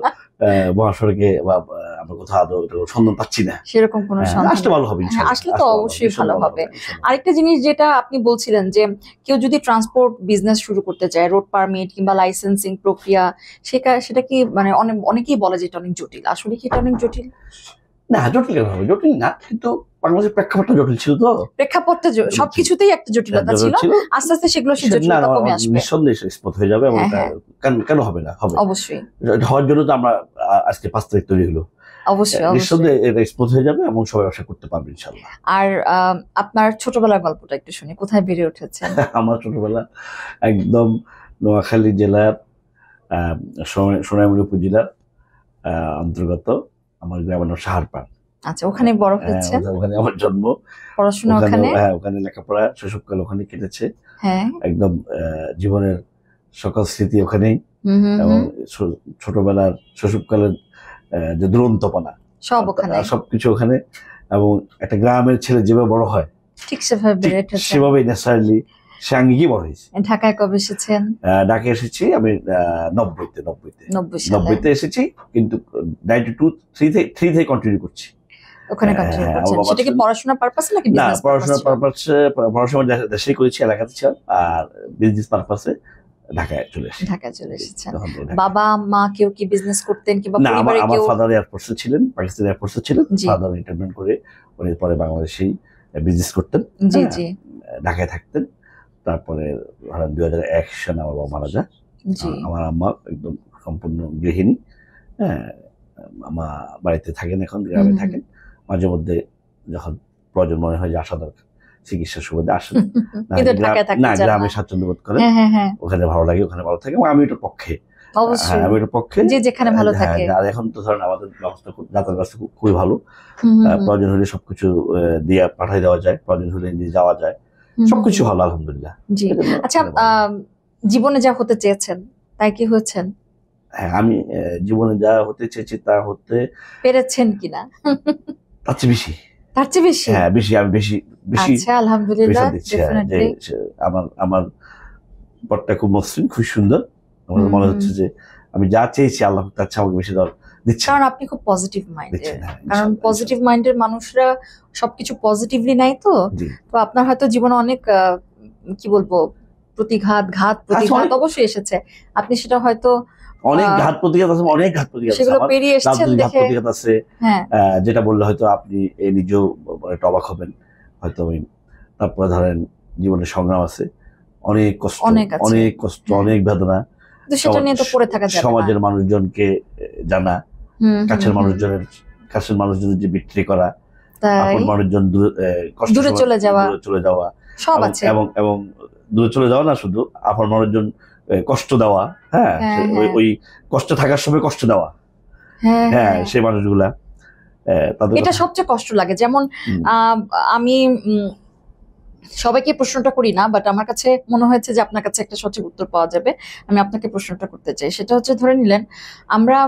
মহাসড়কে বা আমরা কোথাও আদৌ সন্ধান পাচ্ছি না, সেরকম কোনো সন্ধান। আসলে ভালো হবে, আসলে তো অবশ্যই ভালো হবে। আরেকটা জিনিস যেটা আপনি বলছিলেন যে কেউ যদি ট্রান্সপোর্ট বিজনেস শুরু করতে চায়, রোড পারমিট কিংবা লাইসেন্সিং প্রক্রিয়া, সেটা কি মানে অনেকেই বলে যে এটা অনেক জটিল, আসলে কি এটা অনেক জটিল? না, জটিল কেন হবে? জটিল না, কিন্তু বাংলাদেশের প্রেক্ষাপটটা জটিল ছিল, তো প্রেক্ষাপটটা সবকিছুতেই একটা জটিলতা ছিল, আস্তে আস্তে সেগুলো জটিলতা কমে আসবে, নিঃসন্দেহে স্পষ্ট হয়ে যাবে। এবং কেন হবে না, হবে অবশ্যই। হওয়ার জন্য তো আমরা আজকে 5 তারিখ তৈরি হলো, অবশ্যই অবশ্যই। নিঃসন্দেহে এটা স্মুথ হয়ে যাবে এবং সবাই ব্যবসা করতে পারবে ইনশাল্লাহ। আর আপনার ছোটবেলার গল্পটা একটু শুনি, কোথায় বেড়ে উঠেছেন? আমার ছোটবেলা একদম নোয়াখালী জেলার সোনাইমুড়ি উপজেলার অন্তর্গত আমার গ্রামের নাম সাহারপাড়। আচ্ছা, ওখানে বড় হয়েছেন? ওখানে আমার জন্ম, পড়াশোনা ওখানে? হ্যাঁ, ওখানে লেখাপড়া, শৈশবকাল ওখানে কেটেছে। হ্যাঁ, একদম জীবনের সকল স্মৃতি ওখানেই, এবং ছোটবেলার শৈশবকালের যে দুরন্তপনা সব ওখানে, সবকিছু ওখানে। এবং একটা গ্রামের ছেলে যেভাবে বড় হয় ঠিক সেভাবে বেড়ে উঠেছে, সেভাবেই ন্যাচারালি সে আঙ্গিকই বড় হয়েছে। ঢাকায় কবে এসেছেন? ঢাকা এসেছি আমি 90-তে এসেছি, কিন্তু 92-3 থেকে কন্টিনিউ করছি ওখানে। কন্টিনিউ করছেন, সেটা কি পড়াশোনার পারপাসে নাকি না? বিজনেস পড়াশোনার পারপাসে, পড়াশোনা দেশেই করেছি, এলাকাতে ছিলাম, আর বিজনেস পারপাসে ঢাকায় চলে এসেছেন। বাবা মা কেউ কি বিজনেস করতেন কিংবা পরিবারে আমার কেউ? ফাদার এয়ারফোর্সে ছিলেন, পাকিস্তান এয়ারফোর্সে ছিলেন। ফাদার রিটায়ারমেন্ট করে উনি পরে বাংলাদেশেই বিজনেস করতেন। জি জি। ঢাকায় থাকতেন। তারপরে 2001 সালে আমার বাবা মারা যায়। আমার আম্মা একদম সম্পূর্ণ গৃহিণী। হ্যাঁ, আমা বাড়িতে থাকেন, এখন গ্রামে থাকেন। মাঝে মধ্যে যখন প্রয়োজন মনে হয় যে আসা দরকার চিকিৎসার সুবিধা আসেন, না গ্রামে স্বাচ্ছন্দ্য বোধ করেন, ওখানে ভালো লাগে, ওখানে ভালো থাকে। আমি এটার পক্ষে, আমি এটার পক্ষে যে যেখানে ভালো থাকে। আর এখন তো ধরেন আমাদের ব্যবস্থা, যাতায়াত ব্যবস্থা খুবই ভালো। প্রয়োজন হলে সবকিছু দিয়ে পাঠাই দেওয়া যায়, প্রয়োজন হলে নিয়ে যাওয়া যায়, সবকিছু ভালো আলহামদুলিল্লাহ। জি। আচ্ছা, জীবনে যা হতে চেয়েছেন তাই কি হয়েছেন? হ্যাঁ, আমি জীবনে যা হতে চেয়েছি তা হতে পেরেছেন কিনা? তার চেয়ে বেশি। তার চেয়ে বেশি? হ্যাঁ, বেশি। আমি বেশি। আচ্ছা, আলহামদুলিল্লাহ। আমার পথটা খুব মসৃণ, খুব সুন্দর। আমার মনে হচ্ছে যে আমি যা চেয়েছি আল্লাহ তার চেয়ে আমাকে বেশি দিচ্ছে, কারণ আপনি খুব পজিটিভ মাইন্ডের। কারণ পজিটিভ মাইন্ডের মানুষরা সবকিছু পজিটিভলি নাই, তো আপনার হয়তো জীবনে অনেক কি বলবো প্রতিঘাত অবশ্যই এসেছে, আপনি সেটা হয়তো অনেক ঘাত প্রতিঘাত আছে, সেগুলো পেরিয়ে এসেছেন দেখে। আছে, যেটা বললে হয়তো আপনি নিজেও একটা অবাক হবেন হয়তো। তারপরে ধরেন জীবনের সংগ্রাম আছে, অনেক কষ্ট, অনেক বেদনা, সেটা নিয়ে তো পড়ে থাকা যাবে না। সমাজের মানুষজনকে জানা, কাছের মানুষজনের যে বিক্রি করা, আপন মানুষজন দূরে চলে যাওয়া সব আছে, এবং দূরে চলে যাওয়া না, শুধু আপন মানুষজন কষ্ট দেওয়া। হ্যাঁ, ওই কষ্ট থাকার সময় কষ্ট দেওয়া, হ্যাঁ, সেই মানুষগুলা, এটা সবচেয়ে কষ্ট লাগে। যেমন আমি সবাইকে প্রশ্নটা করি না, বাট আমার কাছে মনে হয়েছে যে আপনার কাছে একটা সঠিক উত্তর পাওয়া যাবে। আমি আপনাকে প্রশ্নটা করতে চাই, সেটা হচ্ছে ধরে নিলেন আমরা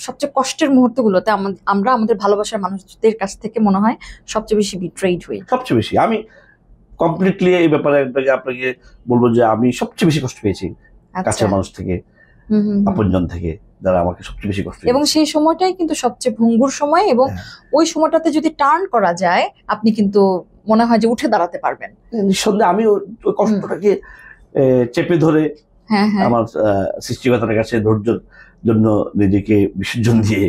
সবচেয়ে কষ্টের মুহূর্তগুলোতে আমরা আমাদের ভালোবাসার মানুষদের কাছ থেকে মনে হয় সবচেয়ে বেশি বিট্রেইড হই। সবচেয়ে বেশি আমি কমপ্লিটলি এই ব্যাপারে আপনাকে বলবো যে আমি সবচেয়ে বেশি কষ্ট পেয়েছি কাছের মানুষ থেকে, আপনজন থেকে, যারা আমাকে সবচেয়ে বেশি কষ্ট, এবং সেই সময়টাই কিন্তু সবচেয়ে ভঙ্গুর সময়, এবং ওই সময়টাতে যদি টার্ন করা যায় আপনি কিন্তু মনে হয় যে উঠে দাঁড়াতে পারবেন। নিঃসন্দেহে আমি ওই কষ্টটাকে চেপে ধরে আমার সৃষ্টিকর্তার কাছে ধৈর্যের জন্য নিজেকে বিসর্জন দিয়ে,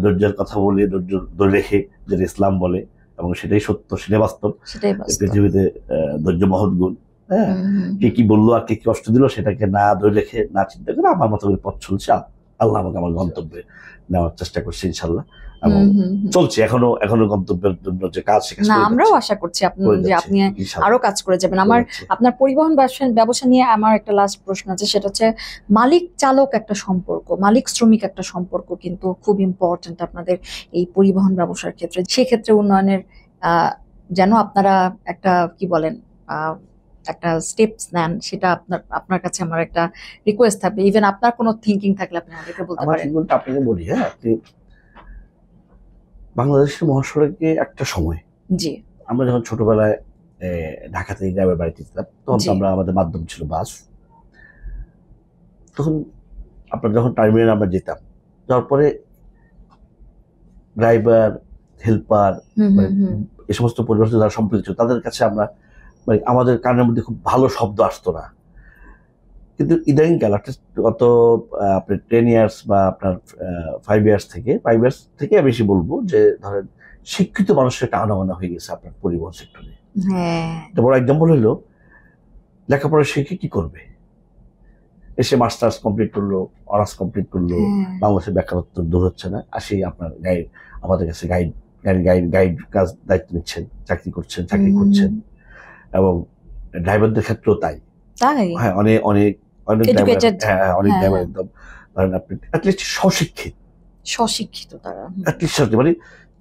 ধৈর্যের কথা বলে, ধৈর্য ধরে রেখে, যেটা ইসলাম বলে এবং সেটাই সত্য, সেটাই বাস্তব। পৃথিবীতে ধৈর্য মহৎ গুণ। হ্যাঁ, কে কি বললো আর কে কি কষ্ট দিল সেটাকে না ধরে রেখে, না চিন্তা করে আমার মতো করে পথ চলছে। আল্লাহ আমাকে আমার গন্তব্যে নেওয়ার চেষ্টা করছে ইনশাল্লাহ, এবং চলছে এখনো গন্তব্যের জন্য যে কাজ, আমরাও আশা করছি যে আপনি আরো কাজ করে যাবেন। আমার আপনার পরিবহন ব্যবসা নিয়ে আমার একটা লাস্ট প্রশ্ন আছে, সেটা হচ্ছে মালিক চালক একটা সম্পর্ক, মালিক শ্রমিক একটা সম্পর্ক কিন্তু খুব ইম্পর্টেন্ট আপনাদের এই পরিবহন ব্যবসার ক্ষেত্রে। সেক্ষেত্রে উন্নয়নের যেন আপনারা একটা কি বলেন একটা স্টেপস নেন, সেটা আপনার কাছে আমার একটা রিকোয়েস্ট থাকবে। ইভেন আপনার কোনো থিংকিং থাকলে আপনি আমাদেরকে বলতে পারেন। আপনাকে বলি, হ্যাঁ, আপনি বাংলাদেশের মহাসড়কে একটা সময়, জি, আমরা যখন ছোটবেলায় ঢাকা থেকে গ্রামের বাড়িতে ছিলাম, তখন আমাদের মাধ্যম ছিল বাস। তখন আপনার যখন টার্মিনাল আমরা যেতাম, যাওয়ার পরে ড্রাইভার, হেল্পার, এই সমস্ত পরিবেশে যারা সম্পৃক্ত ছিল তাদের কাছে আমরা আমাদের কানের মধ্যে খুব ভালো শব্দ আসতো না। কিন্তু ইদানিং কাল গত আপনার 10 ইয়ার্স বা আপনার 5 ইয়ার্স থেকে বেশি বলবো যে ধরেন শিক্ষিত মানুষের একটা আনাগোনা হয়ে গেছে আপনার পরিবহন সেক্টরে। বড় এক্সাম্পল হলো লেখাপড়া শিখে কি করবে, এসে মাস্টার্স কমপ্লিট করলো, অনার্স কমপ্লিট করলো, বাংলাদেশের বেকারত্ব দূর হচ্ছে না, আসি আপনার গাইড, আমাদের কাছে গাইড গাইড গাইড কাজ দায়িত্ব নিচ্ছেন, চাকরি করছেন, এবং ড্রাইভারদের ক্ষেত্রেও তাই। হ্যাঁ, অনেক অনেক অনেক ড্রাইভার, হ্যাঁ অনেক ড্রাইভার একদম ধরেন আপনি অ্যাটলিস্ট স্বশিক্ষিত তারা, অ্যাটলিস্ট মানে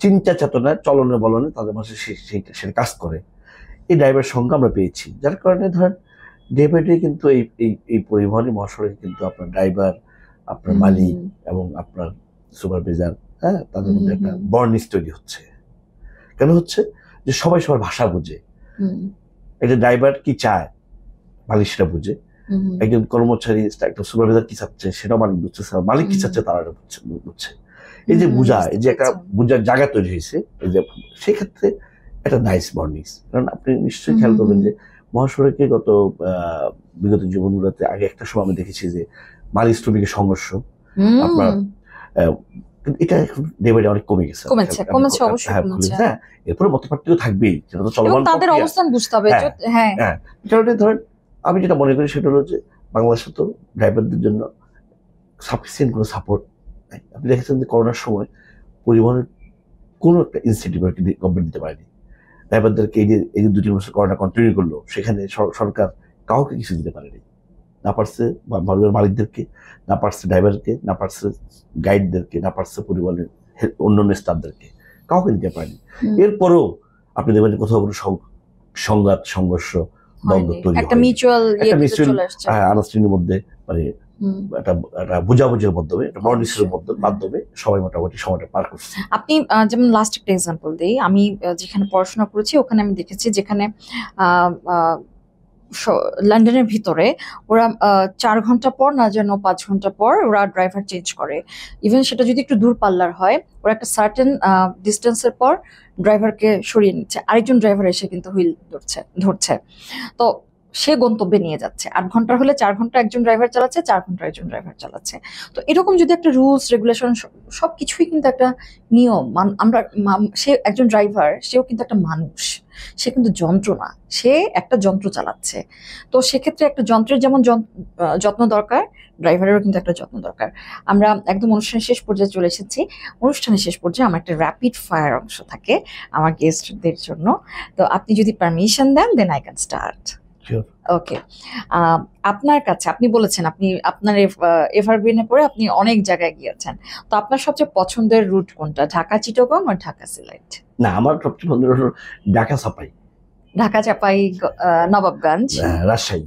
চিন্তা চেতনা চলনে বলনে তাদের মাঝে সেটা কাজ করে। এই ড্রাইভার সংখ্যা আমরা পেয়েছি, যার কারণে ধরেন ডে বাই ডে কিন্তু এই পরিবহনের মহাসড়কে কিন্তু আপনার ড্রাইভার, আপনার মালিক এবং আপনার সুপারভাইজার, হ্যাঁ, তাদের মধ্যে একটা বর্নিশ তৈরি হচ্ছে। কেন হচ্ছে? যে সবাই সবার ভাষা বুঝে। একটা ড্রাইভার কি চায় মালিক সেটা বুঝে, একজন কর্মচারী একটা সুপারভাইজার কি চাচ্ছে সেটা মালিক বুঝছে, মালিক কি চাচ্ছে তারা বুঝছে। এই যে বুঝা, এই যে একটা বুঝার জায়গা তৈরি হয়েছে, এই যে সেক্ষেত্রে একটা নাইস বর্নিশ। কারণ আপনি নিশ্চয়ই খেয়াল করবেন যে মহাসড়কে বিগত জীবনগুলোতে আগে একটা সময় আমি দেখেছি যে মালিক শ্রমিকের সংঘর্ষ, আপনার এটা এখন ডে বাই ডে অনেক কমে গেছে। হ্যাঁ, এরপরে মতপার্থক্য থাকবেই, সেটা তো চলমান, তাদের অবস্থান বুঝতে হবে। হ্যাঁ, কারণে ধরেন আমি যেটা মনে করি সেটা হলো যে বাংলাদেশে তো ড্রাইভারদের জন্য সাফিসিয়েন্ট কোনো সাপোর্ট নাই। আপনি দেখেছেন যে করোনার সময় পরিবহনের কোনো একটা ইনসেন্টিভ গভর্নমেন্ট দিতে পারেনি ড্রাইভারদেরকে। এই যে 2-3 বছর করোনা কন্টিনিউ করলো, সেখানে সরকার কাউকে কিছু দিতে পারেনি, না পারছে মালিকদেরকে, না পারছে ড্রাইভারকে, না পারছে গাইডদেরকে, না পারছে পরিবহনের অন্যান্য স্টাফদেরকে, কাউকে দিতে পারেনি। এরপরও আপনি দেখবেন কোথাও কোনো সংঘাত, সংঘর্ষ, দ্বন্দ্ব তৈরি হয়, একটা মিউচুয়াল আন্ডারস্ট্যান্ডিংয়ের মধ্যে, মানে একটা বুঝাবুঝির মাধ্যমে, একটা বর্নিশের মাধ্যমে সবাই মোটামুটি সময়টা পার করছে। আপনি যেমন লাস্ট একটা এক্সাম্পল দিই, আমি যেখানে পড়াশোনা করেছি ওখানে আমি দেখেছি যেখানে লন্ডনের ভিতরে ওরা 4 ঘন্টা পর না যেন 5 ঘন্টা পর ওরা ড্রাইভার চেঞ্জ করে। ইভেন সেটা যদি একটু দূর পাল্লার হয়, ওরা একটা সার্টেন ডিস্টেন্সের পর ড্রাইভারকে সরিয়ে নিচ্ছে, আরেকজন ড্রাইভার এসে কিন্তু হুইল ধরছে। তো সে গন্তব্যে নিয়ে যাচ্ছে। 8 ঘন্টা হলে 4 ঘন্টা একজন ড্রাইভার চালাচ্ছে, 4 ঘন্টা একজন ড্রাইভার চালাচ্ছে। তো এরকম যদি একটা রুলস রেগুলেশন, সবকিছুই কিন্তু একটা নিয়ম। আমরা সে একজন ড্রাইভার, সেও কিন্তু একটা মানুষ, সে কিন্তু যন্ত্র না, সে একটা যন্ত্র চালাচ্ছে। তো সেক্ষেত্রে একটা যন্ত্রের যেমন যত্ন দরকার, ড্রাইভারেরও কিন্তু একটা যত্ন দরকার। আমরা একদম অনুষ্ঠানের শেষ পর্যায়ে চলে এসেছি। অনুষ্ঠানের শেষ পর্যায়ে আমার একটা র্যাপিড ফায়ার অংশ থাকে আমার গেস্টদের জন্য। তো আপনি যদি পারমিশন দেন, then I can start. Okay, আপনার কাছে, আপনি বলেছেন আপনি আপনার এভারগ্রিনে পড়ে আপনি অনেক জায়গায় গিয়েছেন, তো আপনার সবচেয়ে পছন্দের রুট কোনটা? ঢাকা চিটাগং আর ঢাকা সিলেট? না, আমার সবচেয়ে পছন্দের হলো ঢাকা চাপাই, নবাবগঞ্জ, রাজশাহী,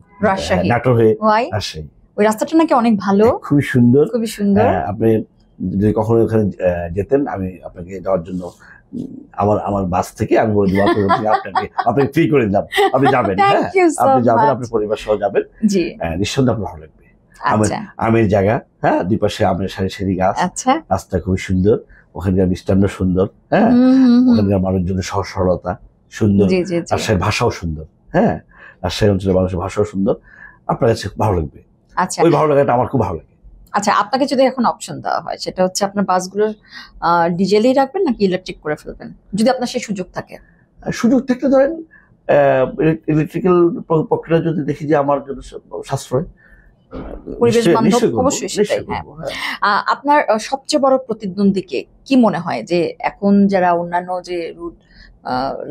নাটোর হয়ে রাজশাহী। ওই রাস্তাটা নাকি অনেক ভালো, খুবই সুন্দর। আপনি যদি কখনো ওখানে যেতেন, আমি আপনাকে যাওয়ার জন্য আমার বাস থেকে আমি বলে দেবো আপনাকে ফ্রি করে দিলাম, আপনি যাবেন। হ্যাঁ, আপনি যাবেন, আপনার পরিবার সহ যাবেন, নিঃসন্দেহে আপনার ভালো লাগবে। আমের জায়গা, হ্যাঁ, দুই পাশে আমের সারি সারি গাছ, রাস্তা খুবই সুন্দর, ওখানকার মিষ্টান্ন সুন্দর, হ্যাঁ, ওখানকার মানুষজনের সহজ সরলতা সুন্দর, রাজশাহীর ভাষাও সুন্দর, হ্যাঁ, রাজশাহী অঞ্চলের মানুষের ভাষাও সুন্দর, আপনার কাছে ভালো লাগবে। ওই ভালো লাগাটা আমার খুব ভালো লাগে। আচ্ছা, আপনাকে যদি এখন অপশন দেওয়া হয়, সেটা হচ্ছে আপনার বাসগুলো ডিজেলই রাখবেন নাকি ইলেকট্রিক করে ফেলবেন, যদি আপনার সেই সুযোগ থাকে? সুযোগ থাকলে ধরেন ইলেকট্রিক্যাল প্রক্রিয়া যদি দেখি যে আমার জন্য সাশ্রয়, পরিবেশ বান্ধব, অবশ্যই সেটাই। হ্যাঁ, আপনার সবচেয়ে বড় প্রতিদ্বন্দ্বীকে কি মনে হয় যে এখন যারা অন্যান্য যে রুট,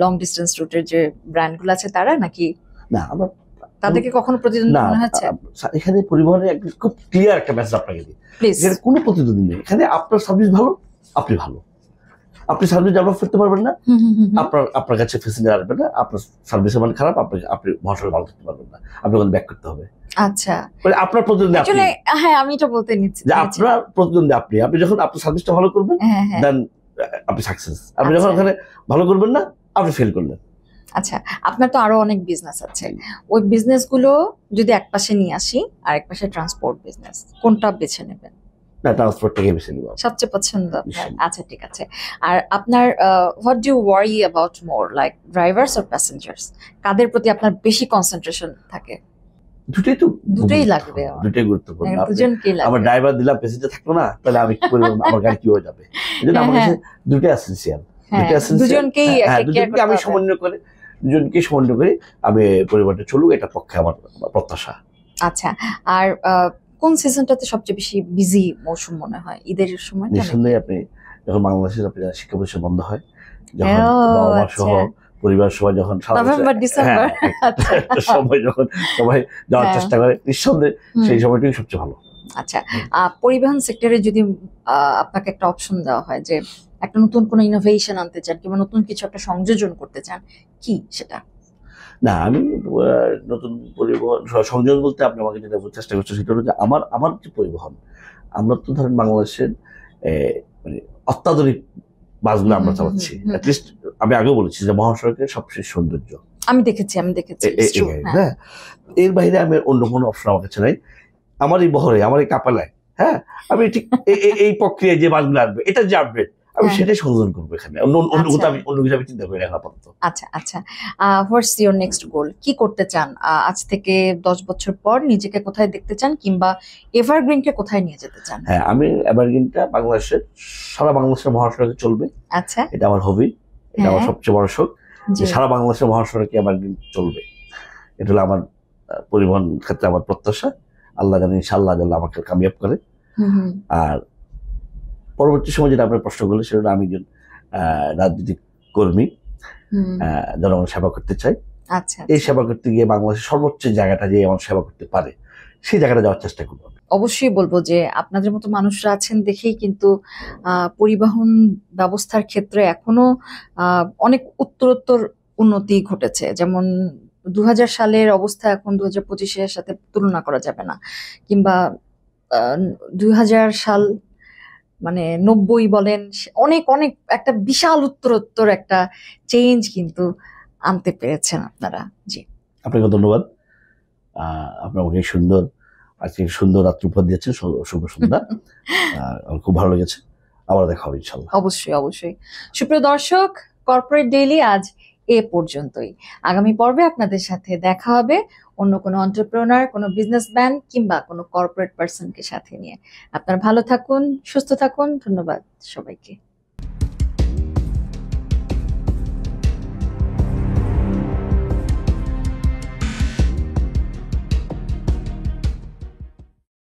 লং ডিস্টেন্স রুটের যে ব্র্যান্ডগুলো আছে তারা, নাকি না আমার তাদেরকে কখনো প্রতিদ্বন্দ্বী মনে হচ্ছে? এখানে পরিবহনে খুব ক্লিয়ার একটা মেসেজ আপনাকে দিই, এখানে কোনো প্রতিদ্বন্দ্বী নেই। এখানে আপনার সার্ভিস ভালো, আপনি ভালো, আপনি সার্ভিস ডেভেলপ করতে পারবেন না, আপনার কাছে ফেসিলিটি আসবে না, আপনার সার্ভিসের মান খারাপ, আপনি মহাসড়কে ভালো থাকতে পারবেন না, আপনি ওখানে ব্যাক করতে হবে। আচ্ছা, আপনার প্রতিদ্বন্দ্বী আপনি। হ্যাঁ, আমি এটা বলতে নিচ্ছি যে আপনার প্রতিদ্বন্দ্বী আপনি যখন আপনার সার্ভিসটা ভালো করবেন, দেন আপনি সাকসেস। আপনি যখন ওখানে ভালো করবেন না, আপনি ফেল করলেন। আচ্ছা, আপনার তো আরো অনেক বিজনেস আছে, ওই বিজনেসগুলো যদি এক পাশে নিয়ে আসি, আর এক পাশে ট্রান্সপোর্ট বিজনেস, কোনটা বেছে নেবেন? না, ট্রান্সপোর্টটাকে বেছে নেব, সবচেয়ে পছন্দ। আচ্ছা, ঠিক আছে। আর আপনার what do you worry about more, like drivers or passengers? কাদের প্রতি আপনার বেশি কনসেন্ট্রেশন থাকে? দুটোই লাগবে, দুটোই গুরুত্বপূর্ণ। আমার ড্রাইভার দিলাম, প্যাসেঞ্জার থাকলো না, তাহলে আমি কি করব? আমার গাড়ি কি হয়ে যাবে? এজন্য আমার কাছে দুটোই এসেনশিয়াল। দুজনকেই আমি সমন্বয় করে আমি পরিবারটা চলুক, এটা পক্ষে আমার প্রত্যাশা। আচ্ছা, আর কোন সিজনটাতে সবচেয়ে বেশি বিজি মৌসুম মনে হয়? ঈদের সময়? নিঃসন্দেহে আপনি যখন বাংলাদেশের আপনি শিক্ষা প্রতিষ্ঠান বন্ধ হয়, যখন বাবা মা সহ পরিবার সবাই যখন নভেম্বর ডিসেম্বর একটা সময় যখন সবাই যাওয়ার চেষ্টা করে, নিঃসন্দেহে সেই সময়টাই সবচেয়ে ভালো। আচ্ছা, পরিবহন সেক্টরে যদি আপনাকে একটা অপশন দেওয়া হয় যে একটা নতুন কোনো ইনোভেশন আনতে চান কিংবা নতুন কিছু একটা সংযোজন করতে চান, কি সেটা? না, আমি নতুন পরিবহন সংযোজন বলতে আপনি আমাকে যেটা চেষ্টা করছেন সেটা হলো যে আমার যে পরিবহন, আমরা তো ধরেন বাংলাদেশের মানে অত্যাধুনিক বাসগুলো আমরা চালাচ্ছি। অ্যাটলিস্ট আমি আগেও বলেছি যে মহাসড়কের সবচেয়ে সৌন্দর্য আমি দেখেছি। হ্যাঁ, এর বাইরে আমি অন্য কোনো অপশন আমার কাছে নাই। আমার এই বহরে, আমার এই কাপালায়, হ্যাঁ, আমি ঠিক এই প্রক্রিয়ায় যে বাসগুলো আসবে, এটা যে আপডেট, আমি সেটাই সংযোজন করবো এখানে। অন্য কিছু আমি চিন্তা করি না আপাতত। আচ্ছা আচ্ছা, হোয়াটস ইওর নেক্সট গোল? কি করতে চান আজ থেকে 10 বছর পর? নিজেকে কোথায় দেখতে চান কিংবা এভারগ্রিনকে কোথায় নিয়ে যেতে চান? হ্যাঁ, আমি এভারগ্রিনটা সারা বাংলাদেশের মহাসড়কে চলবে। আচ্ছা, এটা আমার হবি, এটা আমার সবচেয়ে বড় শখ যে সারা বাংলাদেশের মহাসড়কে এভারগ্রিন চলবে। এটা হলো আমার পরিবহন ক্ষেত্রে আমার প্রত্যাশা। আল্লাহ জানি ইনশাআল্লাহ আমাকে কামিয়াব করে। আর পরবর্তী সময় যেটা আপনার প্রশ্ন করলে সেটা আমি একজন রাজনৈতিক কর্মী, জনগণ সেবা করতে চাই। আচ্ছা, এই সেবা করতে গিয়ে বাংলাদেশের সর্বোচ্চ জায়গাটা যে আমার সেবা করতে পারে সেই জায়গাটা যাওয়ার চেষ্টা করবো। অবশ্যই বলবো যে আপনাদের মতো মানুষরা আছেন দেখেই কিন্তু পরিবহন ব্যবস্থার ক্ষেত্রে এখনো অনেক উত্তরোত্তর উন্নতি ঘটেছে। যেমন 2000 সালের অবস্থা এখন 2025-এর সাথে তুলনা করা যাবে না, কিংবা 2000 সাল মানে 90 বলেন, অনেক অনেক একটা বিশাল উত্তরোত্তর একটা চেঞ্জ কিন্তু আনতে পেরেছেন আপনারা। জি, আপনাকে ধন্যবাদ। আপনি আমাকে আজকে সুন্দর রাত্রি উপহার দিয়েছেন, শুভ সন্ধ্যা। আমার খুব ভালো লেগেছে। আবার দেখা হবে ইনশাআল্লাহ। অবশ্যই অবশ্যই। সুপ্রিয় দর্শক, কর্পোরেট ডেইলি আজ এ পর্যন্তই। আগামী পর্বে আপনাদের সাথে দেখা হবে অন্য কোনো এন্টারপ্রেনার, কোনো বিজনেসম্যান কিংবা কোনো কর্পোরেট পার্সনকে সাথে নিয়ে। আপনারা ভালো থাকুন, সুস্থ থাকুন। ধন্যবাদ সবাইকে।